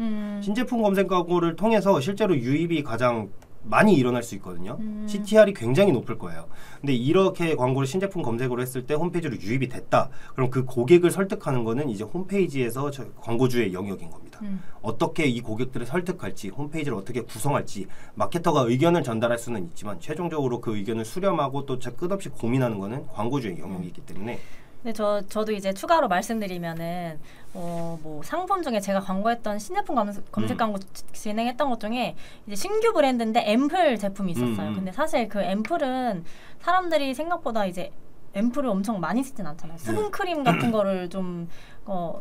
신제품 검색 광고를 통해서 실제로 유입이 가장 많이 일어날 수 있거든요. CTR이 굉장히 높을 거예요. 근데 이렇게 광고를 신제품 검색으로 했을 때 홈페이지로 유입이 됐다. 그럼 그 고객을 설득하는 거는 이제 홈페이지에서 광고주의 영역인 겁니다. 어떻게 이 고객들을 설득할지, 홈페이지를 어떻게 구성할지 마케터가 의견을 전달할 수는 있지만 최종적으로 그 의견을 수렴하고 또 끝없이 고민하는 거는 광고주의 영역이기 때문에 근데 저도 이제 추가로 말씀드리면은 뭐 상품 중에 제가 광고했던 신제품 검색 광고 진행했던 것 중에 이제 신규 브랜드인데 앰플 제품이 있었어요. 근데 사실 그 앰플은 사람들이 생각보다 이제 앰플을 엄청 많이 쓰진 않잖아요. 수분 크림 같은 거를 좀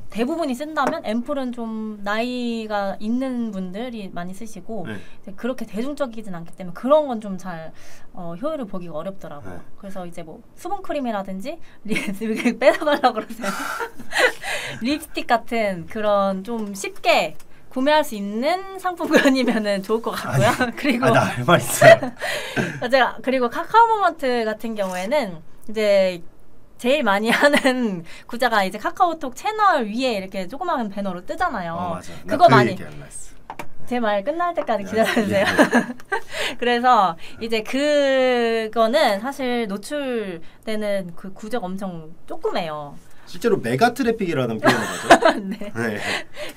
대부분이 쓴다면 앰플은 좀 나이가 있는 분들이 많이 쓰시고 그렇게 대중적이진 않기 때문에 그런 건 좀 잘 효율을 보기가 어렵더라고요. 그래서 이제 뭐 수분 크림이라든지 뺏어가려고 그러세요. 립스틱 같은 그런 좀 쉽게 구매할 수 있는 상품권이면은 좋을 것 같고요. 그리고 나 할 말 있어요. 제가 그리고 카카오 모먼트 같은 경우에는 이제 제일 많이 하는 구자가 이제 카카오톡 채널 위에 이렇게 조그마한 배너로 뜨잖아요. 맞아. 그거 많이 제 말 끝날 때까지 기다려주세요. 그래서 이제 그거는 사실 노출되는 그 구조가 엄청 조그매요. 실제로 메가 트래픽이라는 표현을 하죠. 네. 네.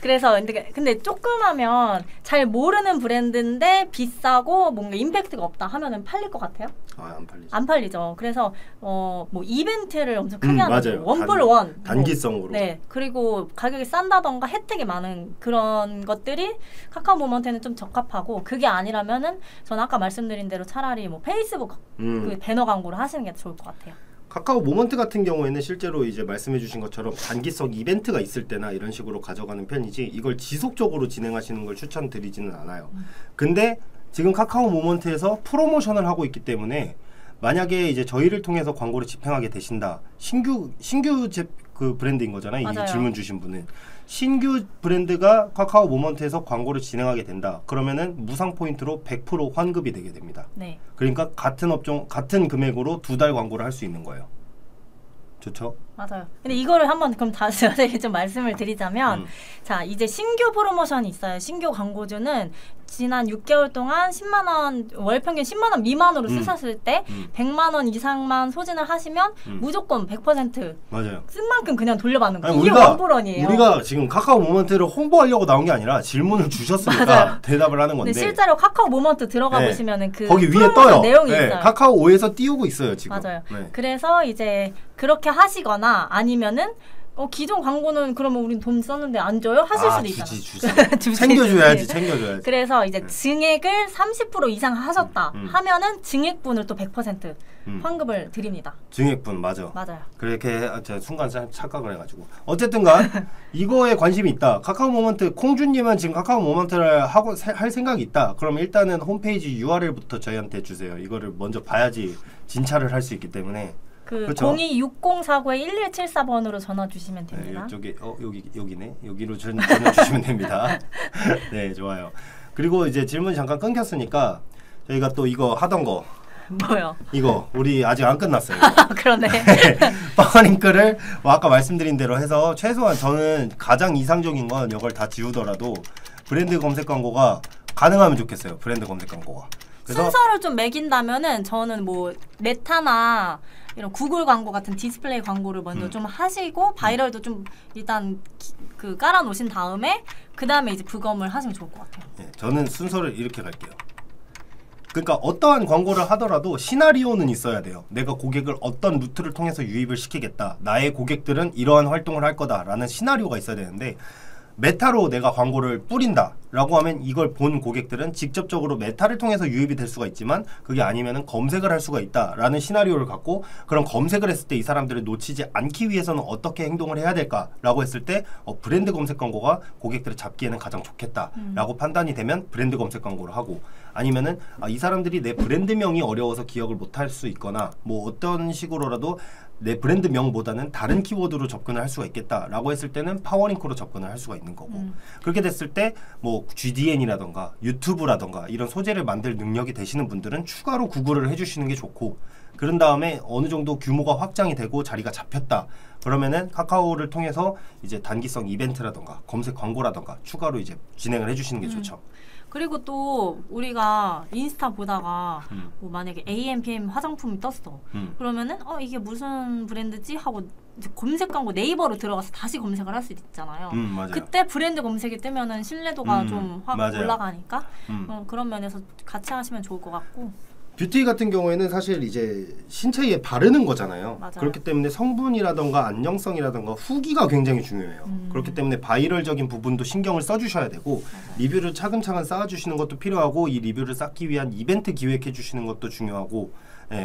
그래서 근데 조그마면 잘 모르는 브랜드인데 비싸고 뭔가 임팩트가 없다 하면은 팔릴 것 같아요? 안 팔리죠. 안 팔리죠. 그래서 뭐 이벤트를 엄청 크게 하는 맞아요. 원뿔원 단기성으로. 네. 그리고 가격이 싼다던가 혜택이 많은 그런 것들이 카카오 모먼트에는 좀 적합하고 그게 아니라면은 저는 아까 말씀드린 대로 차라리 뭐 페이스북 그 배너 광고를 하시는 게 좋을 것 같아요. 카카오 모먼트 같은 경우에는 실제로 이제 말씀해주신 것처럼 단기성 이벤트가 있을 때나 이런 식으로 가져가는 편이지 이걸 지속적으로 진행하시는 걸 추천드리지는 않아요. 근데 지금 카카오 모먼트에서 프로모션을 하고 있기 때문에 만약에 이제 저희를 통해서 광고를 집행하게 되신다. 신규 그 브랜드인 거잖아요. 맞아요. 이 질문 주신 분은 신규 브랜드가 카카오 모먼트에서 광고를 진행하게 된다. 그러면은 무상 포인트로 100% 환급이 되게 됩니다. 네. 그러니까 같은 업종 같은 금액으로 2달 광고를 할 수 있는 거예요. 좋죠? 맞아요. 근데 이거를 한번 그럼 다시 자세히 좀 말씀을 드리자면 자 이제 신규 프로모션이 있어요. 신규 광고주는 지난 6개월 동안 10만 원 월 평균 10만 원 미만으로 쓰셨을 때 100만 원 이상만 소진을 하시면 무조건 100% 맞아요. 쓴 만큼 그냥 돌려받는 거예요. 아니, 이게 원불원이에요. 우리가 지금 카카오 모먼트를 홍보하려고 나온 게 아니라 질문을 주셨으니까 맞아요. 대답을 하는 건데. 근데 실제로 카카오 모먼트 들어가 네. 보시면은 그 거기 위에 떠요. 내용이 네. 있어요. 카카오 5에서 띄우고 있어요 지금. 맞아요. 네. 그래서 이제 그렇게 하시거나 아니면은 기존 광고는 그러면 우린 돈 썼는데 안 줘요? 하실 수도 있잖아. 주지. 챙겨줘야지. 그래서 이제 증액을 30% 이상 하셨다 하면은 증액분을 또 100% 환급을 드립니다. 증액분 맞아. 맞아요. 그렇게 제가 순간 착각을 해가지고 어쨌든간 이거에 관심이 있다. 카카오 모먼트 콩주님은 지금 카카오 모먼트를 할 생각이 있다. 그럼 일단은 홈페이지 URL부터 저희한테 주세요. 이거를 먼저 봐야지 진찰을 할 수 있기 때문에. 그 그렇죠? 026049-1174번으로 전화 주시면 됩니다. 네, 이쪽에 여기네. 여기로 전화 주시면 됩니다. 네, 좋아요. 그리고 이제 질문이 잠깐 끊겼으니까 저희가 또 이거 하던 거 뭐요? 이거 우리 아직 안 끝났어요. 그러네. 파워링크를 아까 말씀드린 대로 해서 최소한 저는 가장 이상적인 건 이걸 다 지우더라도 브랜드 검색 광고가 가능하면 좋겠어요. 브랜드 검색 광고가. 순서를 좀 매긴다면은 저는 뭐 메타나 이런 구글 광고 같은 디스플레이 광고를 먼저 좀 하시고 바이럴도 좀 일단 그 깔아 놓으신 다음에 그 다음에 이제 부검을 하시면 좋을 것 같아요. 네, 저는 순서를 이렇게 갈게요. 그러니까 어떠한 광고를 하더라도 시나리오는 있어야 돼요. 내가 고객을 어떤 루트를 통해서 유입을 시키겠다. 나의 고객들은 이러한 활동을 할 거다라는 시나리오가 있어야 되는데 메타로 내가 광고를 뿌린다 라고 하면 이걸 본 고객들은 직접적으로 메타를 통해서 유입이 될 수가 있지만 그게 아니면은 검색을 할 수가 있다라는 시나리오를 갖고 그런 검색을 했을 때 이 사람들을 놓치지 않기 위해서는 어떻게 행동을 해야 될까라고 했을 때 브랜드 검색 광고가 고객들을 잡기에는 가장 좋겠다라고 판단이 되면 브랜드 검색 광고를 하고 아니면은 이 사람들이 내 브랜드명이 어려워서 기억을 못할 수 있거나 뭐 어떤 식으로라도 내 브랜드명보다는 다른 키워드로 접근을 할 수가 있겠다라고 했을 때는 파워링크로 접근을 할 수가 있는 거고 그렇게 됐을 때 뭐 GDN이라던가 유튜브라던가 이런 소재를 만들 능력이 되시는 분들은 추가로 구글을 해주시는 게 좋고 그런 다음에 어느 정도 규모가 확장이 되고 자리가 잡혔다 그러면은 카카오를 통해서 이제 단기성 이벤트라던가 검색 광고라던가 추가로 이제 진행을 해주시는 게 좋죠. 그리고 또 우리가 인스타 보다가 뭐 만약에 AMPM 화장품이 떴어. 그러면은 이게 무슨 브랜드지 하고 검색 광고 네이버로 들어가서 다시 검색을 할 수 있잖아요. 맞아요. 그때 브랜드 검색이 뜨면은 신뢰도가 좀 확 맞아요. 올라가니까 그런 면에서 같이 하시면 좋을 것 같고. 뷰티 같은 경우에는 사실 이제 신체에 바르는 거잖아요. 맞아요. 그렇기 때문에 성분이라던가 안정성이라던가 후기가 굉장히 중요해요. 그렇기 때문에 바이럴적인 부분도 신경을 써주셔야 되고 리뷰를 차근차근 쌓아주시는 것도 필요하고 이 리뷰를 쌓기 위한 이벤트 기획해 주시는 것도 중요하고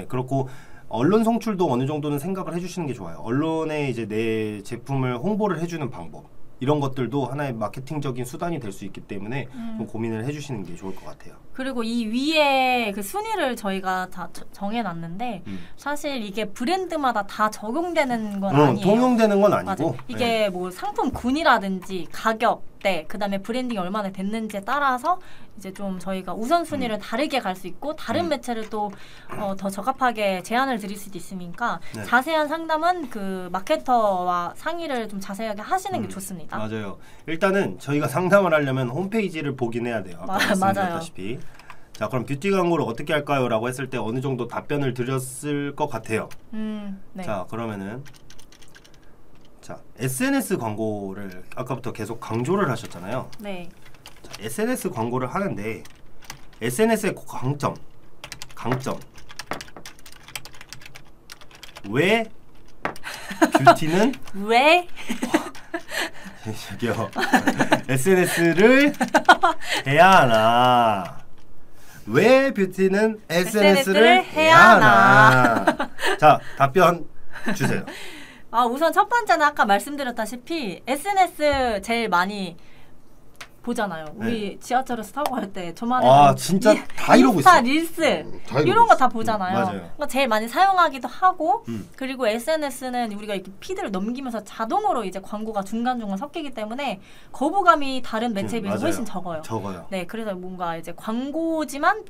그렇고 언론 송출도 어느 정도는 생각을 해주시는 게 좋아요. 언론에 이제 내 제품을 홍보를 해주는 방법 이런 것들도 하나의 마케팅적인 수단이 될 수 있기 때문에 좀 고민을 해주시는 게 좋을 것 같아요. 그리고 이 위에 그 순위를 저희가 다 정해놨는데 사실 이게 브랜드마다 다 적용되는 건 아니에요. 통용되는 건 아니고 맞아요. 이게 뭐 상품군이라든지 가격대 그다음에 브랜딩이 얼마나 됐는지에 따라서 이제 좀 저희가 우선순위를 다르게 갈 수 있고 다른 매체를 또 더 적합하게 제안을 드릴 수도 있으니까 자세한 상담은 그 마케터와 상의를 좀 자세하게 하시는 게 좋습니다. 맞아요. 일단은 저희가 상담을 하려면 홈페이지를 보긴 해야 돼요. 아까 말씀드렸다시피. 자, 그럼 뷰티 광고를 어떻게 할까요? 라고 했을 때 어느 정도 답변을 드렸을 것 같아요. 네. 자, 그러면은 자, SNS 광고를 아까부터 계속 강조를 하셨잖아요. 네. 자, SNS 광고를 하는데 SNS의 강점 왜 뷰티는 왜? 저기요 SNS를 해야 하나? 왜 뷰티는 SNS를 해야 하나? 자, 답변 주세요. 우선 첫 번째는 아까 말씀드렸다시피 SNS 제일 많이 보잖아요. 우리 지하철에서 타고 갈 때 저만의 진짜 다 이러고 있어. 인스타 릴스 이런 거 다 보잖아요. 맞아요. 그러니까 제일 많이 사용하기도 하고 그리고 SNS는 우리가 이렇게 피드를 넘기면서 자동으로 이제 광고가 중간중간 섞이기 때문에 거부감이 다른 매체에 비해서 훨씬 적어요. 네, 그래서 뭔가 이제 광고지만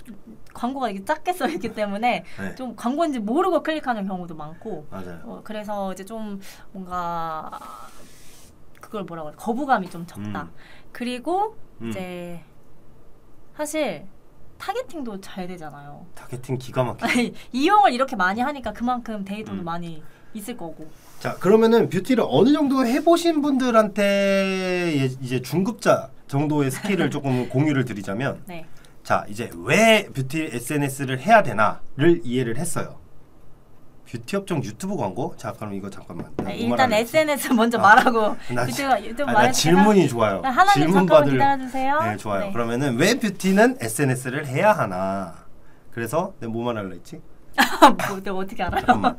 광고가 이게 작게 써 있기 때문에 좀 광고인지 모르고 클릭하는 경우도 많고. 맞아요. 그래서 이제 좀 뭔가 그걸 뭐라고 해야 거부감이 좀 적다. 그리고 이제 사실 타겟팅도 잘 되잖아요. 타겟팅 기가 막혀. 이용을 이렇게 많이 하니까 그만큼 데이터도 많이 있을 거고. 자, 그러면은 뷰티를 어느 정도 해보신 분들한테 이제 중급자 정도의 스킬을 조금 공유를 드리자면 자, 이제 왜 뷰티 SNS를 해야 되나를 이해를 했어요. 뷰티 업종 유튜브 광고? 자, 그럼 이거 잠깐만. 일단 SNS 먼저 말하고 유튜브 말해주세요. 질문이 좋아요. 하나님 질문 잠깐만 기다려주세요. 네, 좋아요. 그러면은 왜 뷰티는 SNS를 해야 하나? 그래서 내가 뭐 말하려 했지? 내가 어떻게 알아요? 잠깐만.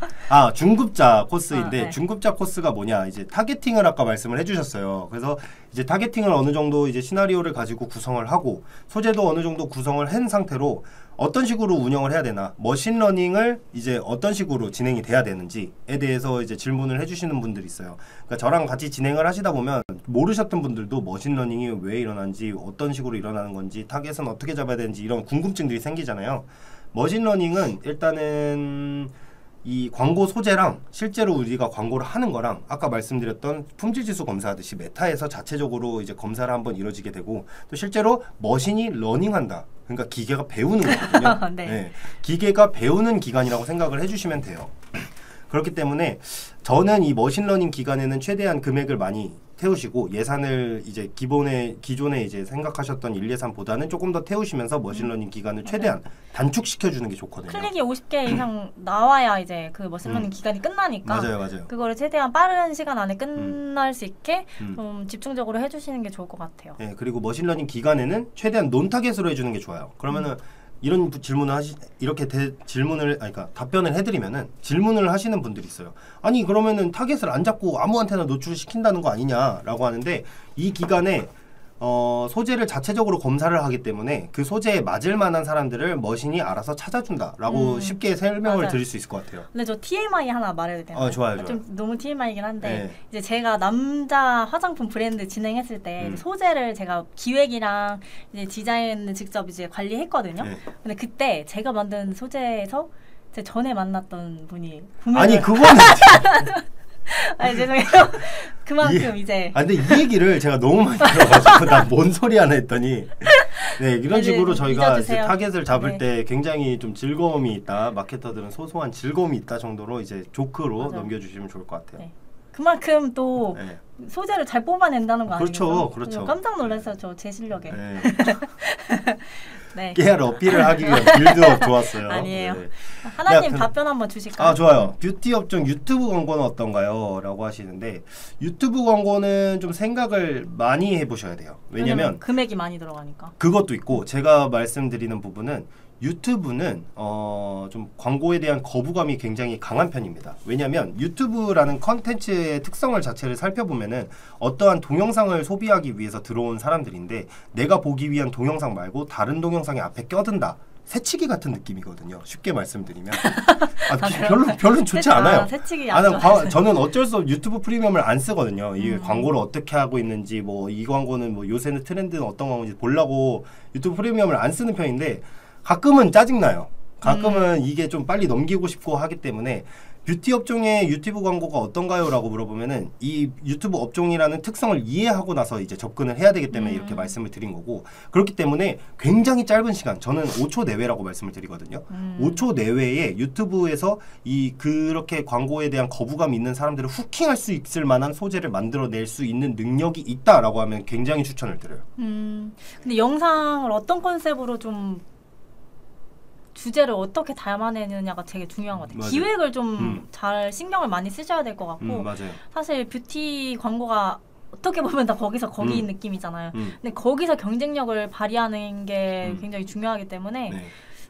중급자 코스인데 중급자 코스가 뭐냐? 이제 타겟팅을 아까 말씀을 해주셨어요. 그래서 이제 타겟팅을 어느 정도 이제 시나리오를 가지고 구성을 하고 소재도 어느 정도 구성을 한 상태로 어떤 식으로 운영을 해야 되나, 머신러닝을 이제 어떤 식으로 진행이 돼야 되는지에 대해서 이제 질문을 해주시는 분들이 있어요. 그러니까 저랑 같이 진행을 하시다 보면 모르셨던 분들도 머신러닝이 왜 일어나는지, 어떤 식으로 일어나는 건지, 타겟은 어떻게 잡아야 되는지 이런 궁금증들이 생기잖아요. 머신러닝은 일단은 이 광고 소재랑 실제로 우리가 광고를 하는 거랑 아까 말씀드렸던 품질지수 검사하듯이 메타에서 자체적으로 이제 검사를 한번 이루어지게 되고, 또 실제로 머신이 러닝한다. 그러니까 기계가 배우는 거거든요. 네. 기계가 배우는 기간이라고 생각을 해주시면 돼요. 그렇기 때문에 저는 이 머신러닝 기간에는 최대한 금액을 많이 태우시고 예산을 이제 기존에 이제 생각하셨던 일 예산보다는 조금 더 태우시면서 머신러닝 기간을 최대한 단축시켜 주는 게 좋거든요. 클릭이 50개 이상 나와야 이제 그 머신러닝 기간이 끝나니까 맞아요. 그거를 최대한 빠른 시간 안에 끝날 수 있게 좀 집중적으로 해주시는 게 좋을 것 같아요. 네, 그리고 머신러닝 기간에는 최대한 논타겟으로 해주는 게 좋아요. 그러면은 이런 질문을 그러니까 답변을 해드리면은 질문을 하시는 분들이 있어요. 아니 그러면은 타겟을 안 잡고 아무한테나 노출시킨다는 거 아니냐라고 하는데 이 기간에 소재를 자체적으로 검사를 하기 때문에 그 소재에 맞을 만한 사람들을 머신이 알아서 찾아준다라고 쉽게 설명을 맞아요. 드릴 수 있을 것 같아요. 근데 저 TMI 하나 말해도 되나요? 좋아요. 좀 너무 TMI이긴 한데 네. 이제 제가 남자 화장품 브랜드 진행했을 때 소재를 제가 기획이랑 이제 디자인을 직접 이제 관리했거든요. 네. 근데 그때 제가 만든 소재에서 제 전에 만났던 분이 아니 그거는 아니 죄송해요. 그만큼 이제 근데 이 얘기를 제가 너무 많이 들어가지고 나 뭔 소리 하나 했더니 네 이런 식으로 저희가 이제 타겟을 잡을 때 굉장히 좀 즐거움이 있다. 마케터들은 소소한 즐거움이 있다 정도로 이제 조크로 넘겨주시면 좋을 것 같아요. 네. 그만큼 또 소재를 잘 뽑아낸다는 거 아니에요? 그렇죠. 깜짝 놀랐어요. 저 제 실력에. 네. 깨알 어필을 하기 위한 빌드업 좋았어요. 아니에요. 하나님 답변 한번 주실까요? 좋아요. 뷰티 업종 유튜브 광고는 어떤가요? 라고 하시는데 유튜브 광고는 좀 생각을 많이 해보셔야 돼요. 왜냐면 금액이 많이 들어가니까. 그것도 있고 제가 말씀드리는 부분은 유튜브는 좀 광고에 대한 거부감이 굉장히 강한 편입니다. 왜냐하면 유튜브라는 컨텐츠의 특성을 자체를 살펴보면은 어떠한 동영상을 소비하기 위해서 들어온 사람들인데 내가 보기 위한 동영상 말고 다른 동영상에 앞에 껴든다. 새치기 같은 느낌이거든요. 쉽게 말씀드리면 별로 좋지 않아요. 새치기 저는 어쩔 수 없이 유튜브 프리미엄을 안 쓰거든요. 이 광고를 어떻게 하고 있는지 뭐 이 광고는 뭐 요새는 트렌드는 어떤 광고인지 보려고 유튜브 프리미엄을 안 쓰는 편인데 가끔은 짜증나요. 가끔은 이게 좀 빨리 넘기고 싶고 하기 때문에 뷰티 업종의 유튜브 광고가 어떤가요? 라고 물어보면은 이 유튜브 업종이라는 특성을 이해하고 나서 이제 접근을 해야 되기 때문에 이렇게 말씀을 드린 거고 그렇기 때문에 굉장히 짧은 시간 저는 5초 내외라고 말씀을 드리거든요. 5초 내외에 유튜브에서 그렇게 광고에 대한 거부감이 있는 사람들을 후킹할 수 있을 만한 소재를 만들어낼 수 있는 능력이 있다라고 하면 굉장히 추천을 드려요. 근데 영상을 어떤 컨셉으로 좀 주제를 어떻게 담아내느냐가 되게 중요한 것 같아요. 맞아요. 기획을 좀 잘 신경을 많이 쓰셔야 될 것 같고 맞아요. 사실 뷰티 광고가 어떻게 보면 다 거기인 느낌이잖아요. 근데 거기서 경쟁력을 발휘하는 게 굉장히 중요하기 때문에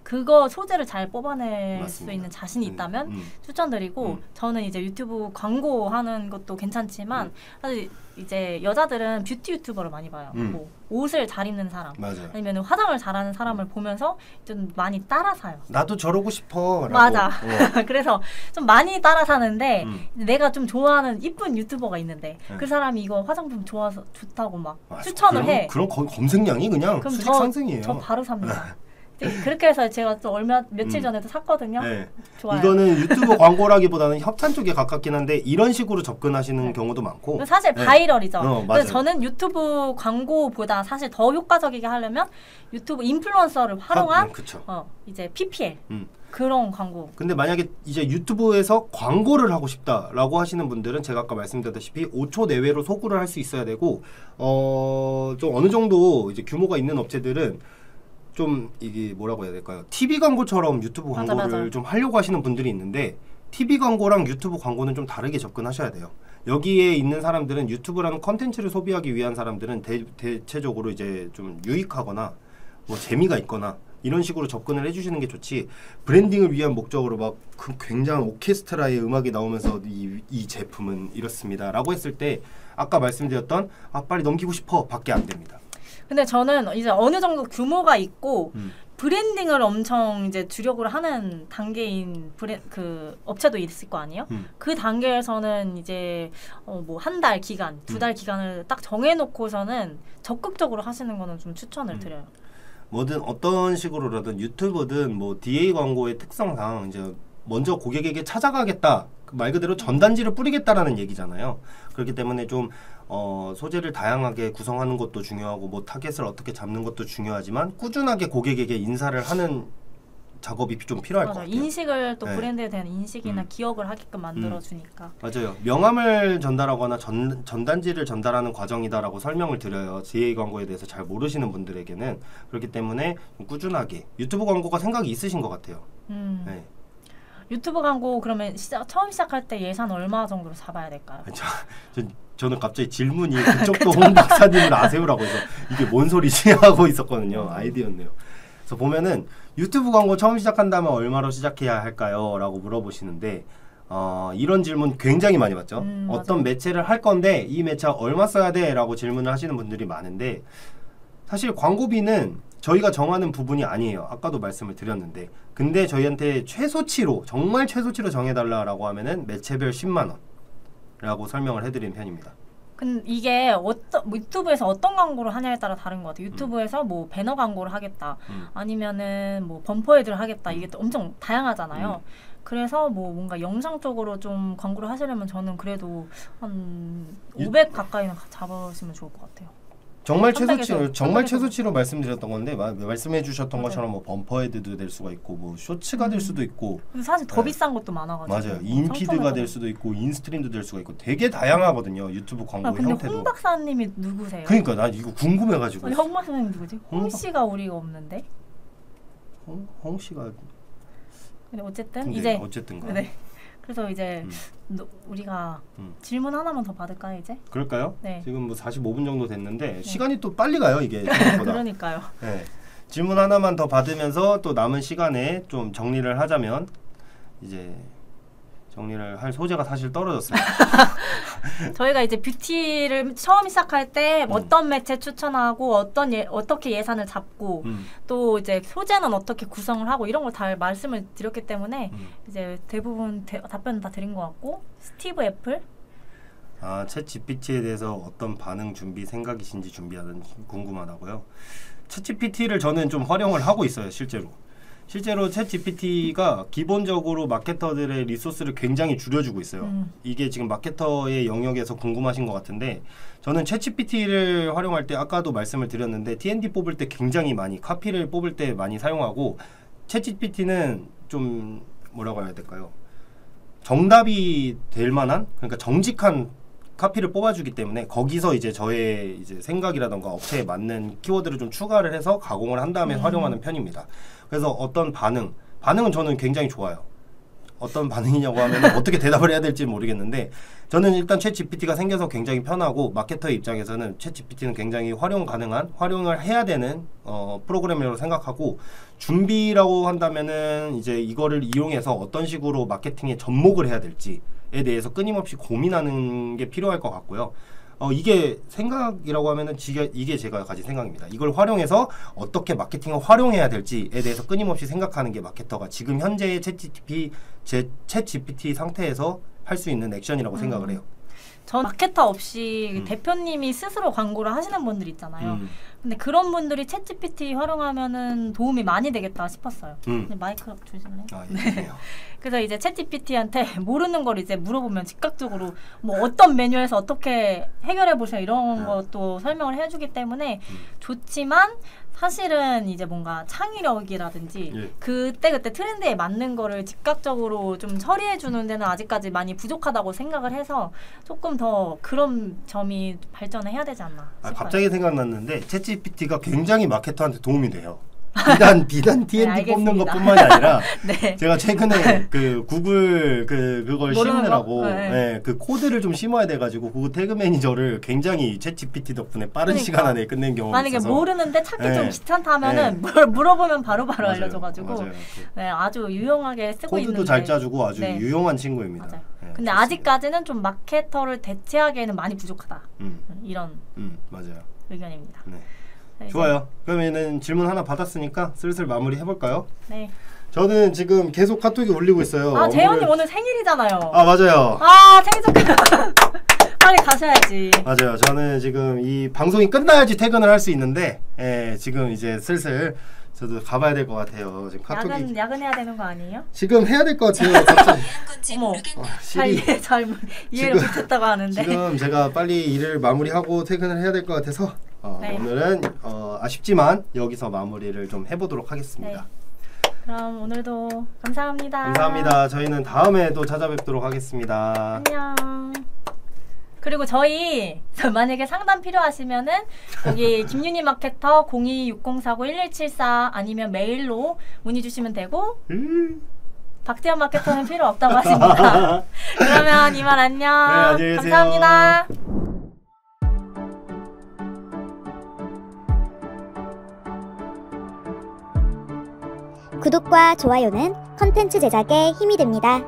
그거 소재를 잘 뽑아낼 맞습니다. 수 있는 자신이 있다면 추천드리고 저는 이제 유튜브 광고 하는 것도 괜찮지만 사실 이제 여자들은 뷰티 유튜버를 많이 봐요. 뭐 옷을 잘 입는 사람 맞아요. 아니면 화장을 잘하는 사람을 보면서 좀 많이 따라 사요. 나도 저러고 싶어. 라고. 맞아. 그래서 좀 많이 따라 사는데 내가 좀 좋아하는 이쁜 유튜버가 있는데 그 사람이 이거 화장품 좋다고 막 추천을 해. 그럼 검색량이 그냥 그럼 수직 상승이에요. 저 바로 삽니다. 그렇게 해서 제가 또 며칠 전에도 샀거든요. 좋아요. 이거는 유튜브 광고라기보다는 협찬 쪽에 가깝긴 한데 이런 식으로 접근하시는 경우도 많고 사실 바이럴이죠. 그래서 맞아요. 저는 유튜브 광고보다 사실 더 효과적이게 하려면 유튜브 인플루언서를 활용한 이제 PPL 그런 광고. 근데 만약에 이제 유튜브에서 광고를 하고 싶다라고 하시는 분들은 제가 아까 말씀드렸다시피 5초 내외로 소구를 할 수 있어야 되고 좀 어느 정도 이제 규모가 있는 업체들은 좀 이게 뭐라고 해야 될까요? TV 광고처럼 유튜브 광고를 맞아. 좀 하려고 하시는 분들이 있는데 TV 광고랑 유튜브 광고는 좀 다르게 접근하셔야 돼요. 여기에 있는 사람들은 유튜브라는 컨텐츠를 소비하기 위한 사람들은 대체적으로 이제 좀 유익하거나 뭐 재미가 있거나 이런 식으로 접근을 해주시는 게 좋지 브랜딩을 위한 목적으로 막 굉장한 오케스트라의 음악이 나오면서 이 제품은 이렇습니다 라고 했을 때 아까 말씀드렸던 빨리 넘기고 싶어 밖에 안 됩니다. 근데 저는 이제 어느 정도 규모가 있고 브랜딩을 엄청 이제 주력으로 하는 단계인 그 업체도 있을 거 아니에요? 그 단계에서는 이제 뭐 한 달 기간, 2달 기간을 딱 정해놓고서는 적극적으로 하시는 거는 좀 추천을 드려요. 뭐든 어떤 식으로라든 유튜브든 뭐 DA 광고의 특성상 이제 먼저 고객에게 찾아가겠다 말 그대로 전단지를 뿌리겠다라는 얘기잖아요. 그렇기 때문에 좀 소재를 다양하게 구성하는 것도 중요하고 뭐 타겟을 어떻게 잡는 것도 중요하지만 꾸준하게 고객에게 인사를 하는 작업이 좀 필요할 것 맞아. 같아요. 인식을 또 네. 브랜드에 대한 인식이나 기억을 하게끔 만들어 주니까. 맞아요. 명함을 전달하거나 전단지를 전달하는 과정이다라고 설명을 드려요. GA 광고에 대해서 잘 모르시는 분들에게는. 그렇기 때문에 꾸준하게 유튜브 광고가 생각이 있으신 것 같아요. 네. 유튜브 광고 그러면 처음 시작할 때 예산 얼마 정도로 잡아야 될까요? 저는 갑자기 질문이 그쪽도 홍 박사님을 아세요라고 해서 이게 뭔 소리지 하고 있었거든요. 아이디어였네요. 그래서 보면은 유튜브 광고 처음 시작한다면 얼마로 시작해야 할까요? 라고 물어보시는데 이런 질문 굉장히 많이 받죠. 어떤 매체를 할 건데 이 매체 얼마 써야 돼? 라고 질문을 하시는 분들이 많은데 사실 광고비는 저희가 정하는 부분이 아니에요. 아까도 말씀을 드렸는데 근데 저희한테 최소치로 정말 최소치로 정해달라고 하면은 매체별 10만 원 라고 설명을 해드리는 편입니다. 근데 이게 유튜브에서 어떤 광고를 하냐에 따라 다른 것 같아요. 유튜브에서 뭐 배너 광고를 하겠다, 아니면은 뭐 범퍼헤드를 하겠다, 이게 또 엄청 다양하잖아요. 그래서 뭐 뭔가 영상 쪽으로 좀 광고를 하시려면 저는 그래도 한 500 가까이는 잡으시면 좋을 것 같아요. 정말 최소치로 말씀드렸던 건데 말씀해 주셨던 것처럼 뭐 범퍼헤드도 될 수가 있고 뭐 쇼츠가 될 수도 있고 근데 사실 더 비싼 것도 많아가지고 맞아요. 인피드가 될 수도 있고 인스트림도 될 수가 있고 되게 다양하거든요. 유튜브 광고 근데 형태도. 홍 박사님이 누구세요? 그러니까 나 이거 궁금해가지고. 홍 박사님 누구지? 홍 씨가 우리가 없는데. 홍 씨가. 근데 어쨌든 이제 어쨌든가. 네. 그래서 이제 우리가 질문 하나만 더 받을까요 이제? 그럴까요? 네. 지금 뭐 45분 정도 됐는데 시간이 또 빨리 가요 이게. 그러니까요. 네. 질문 하나만 더 받으면서 또 남은 시간에 좀 정리를 하자면 이제 정리를 할 소재가 사실 떨어졌어요. 저희가 이제 뷰티를 처음 시작할 때 어떤 매체 추천하고 어떻게 예산을 잡고 또 이제 소재는 어떻게 구성을 하고 이런 걸 다 말씀을 드렸기 때문에 이제 대부분 답변 다 드린 것 같고 스티브 애플 챗 GPT에 대해서 어떤 반응 준비 생각이신지 준비하는지 궁금하다고요. 챗 GPT를 저는 좀 활용을 하고 있어요. 실제로 챗 GPT가 기본적으로 마케터들의 리소스를 굉장히 줄여주고 있어요. 이게 지금 마케터의 영역에서 궁금하신 것 같은데 저는 챗 GPT를 활용할 때 아까도 말씀을 드렸는데 T&D 뽑을 때 굉장히 많이 카피를 뽑을 때 많이 사용하고 챗 GPT는 좀 뭐라고 해야 될까요? 정답이 될 만한 그러니까 정직한 카피를 뽑아주기 때문에 거기서 이제 저의 이제 생각이라던가 업체에 맞는 키워드를 좀 추가를 해서 가공을 한 다음에 활용하는 편입니다. 그래서 어떤 반응은 저는 굉장히 좋아요. 어떤 반응이냐고 하면 어떻게 대답을 해야 될지 모르겠는데 저는 일단 챗 GPT가 생겨서 굉장히 편하고 마케터의 입장에서는 챗 GPT는 굉장히 활용을 해야 되는 프로그램이라고 생각하고 준비라고 한다면은 이제 이거를 이용해서 어떤 식으로 마케팅에 접목을 해야 될지에 대해서 끊임없이 고민하는 게 필요할 것 같고요. 이게 생각이라고 하면은 이게 제가 가진 생각입니다. 이걸 활용해서 어떻게 마케팅을 활용해야 될지에 대해서 끊임없이 생각하는 게 마케터가 지금 현재의 챗 GPT 상태에서 할 수 있는 액션이라고 생각을 해요. 전 마케터 없이 대표님이 스스로 광고를 하시는 분들 있잖아요. 근데 그런 분들이 챗 GPT 활용하면은 도움이 많이 되겠다 싶었어요. 마이크 주실래요? 네. 그래서 이제 챗 GPT한테 모르는 걸 이제 물어보면 즉각적으로 뭐 어떤 메뉴에서 어떻게 해결해 보세요 이런 것도 설명을 해주기 때문에 좋지만 사실은 이제 뭔가 창의력이라든지 그때 트렌드에 맞는 거를 즉각적으로 좀 처리해 주는 데는 아직까지 많이 부족하다고 생각을 해서 조금 더 그런 점이 발전을 해야 되지 않나 싶어요. 갑자기 생각났는데 챗 GPT가 굉장히 마케터한테 도움이 돼요. 비단 T&D 네, 뽑는 것뿐만이 아니라 네. 제가 최근에 그 구글 그걸 심느라고 네. 그 코드를 좀 심어야 돼가지고 그 태그 매니저를 굉장히 챗 GPT 덕분에 빠른 시간 안에 끝낸 경험이 만약에 있어서 모르는데 찾기 좀 귀찮다 하면은 뭘 물어보면 바로바로 알려줘가지고 맞아요. 네, 아주 유용하게 쓰고 있는데 코드도 잘 짜주고 아주 유용한 친구입니다. 맞아요. 네, 근데 좋습니다. 아직까지는 좀 마케터를 대체하기에는 많이 부족하다. 이런 맞아요. 의견입니다. 네. 좋아요. 그러면은 질문 하나 받았으니까 슬슬 마무리 해볼까요? 네. 저는 지금 계속 카톡이 울리고 있어요. 재현님 오늘 생일이잖아요. 맞아요. 생일 축하. 빨리 가셔야지. 맞아요. 저는 지금 이 방송이 끝나야지 퇴근을 할 수 있는데 지금 이제 슬슬 저도 가봐야 될 것 같아요. 지금 카톡이 야근해야 되는 거 아니에요? 지금 해야 될 것 같아요. 갑자기. 어머, 잘 이해를 못했다고 하는데. 지금 제가 빨리 일을 마무리하고 퇴근을 해야 될 것 같아서 네. 오늘은 아쉽지만 여기서 마무리를 좀 해보도록 하겠습니다. 그럼 오늘도 감사합니다. 감사합니다. 저희는 다음에 또 찾아뵙도록 하겠습니다. 안녕. 그리고 저희 만약에 상담 필요하시면은 여기 김윤희 마케터 0260491174 아니면 메일로 문의 주시면 되고 박태현 마케터는 필요 없다고 하십니다. 그러면 이만 안녕. 네, 안녕히 계세요. 감사합니다. 구독과 좋아요는 컨텐츠 제작에 힘이 됩니다.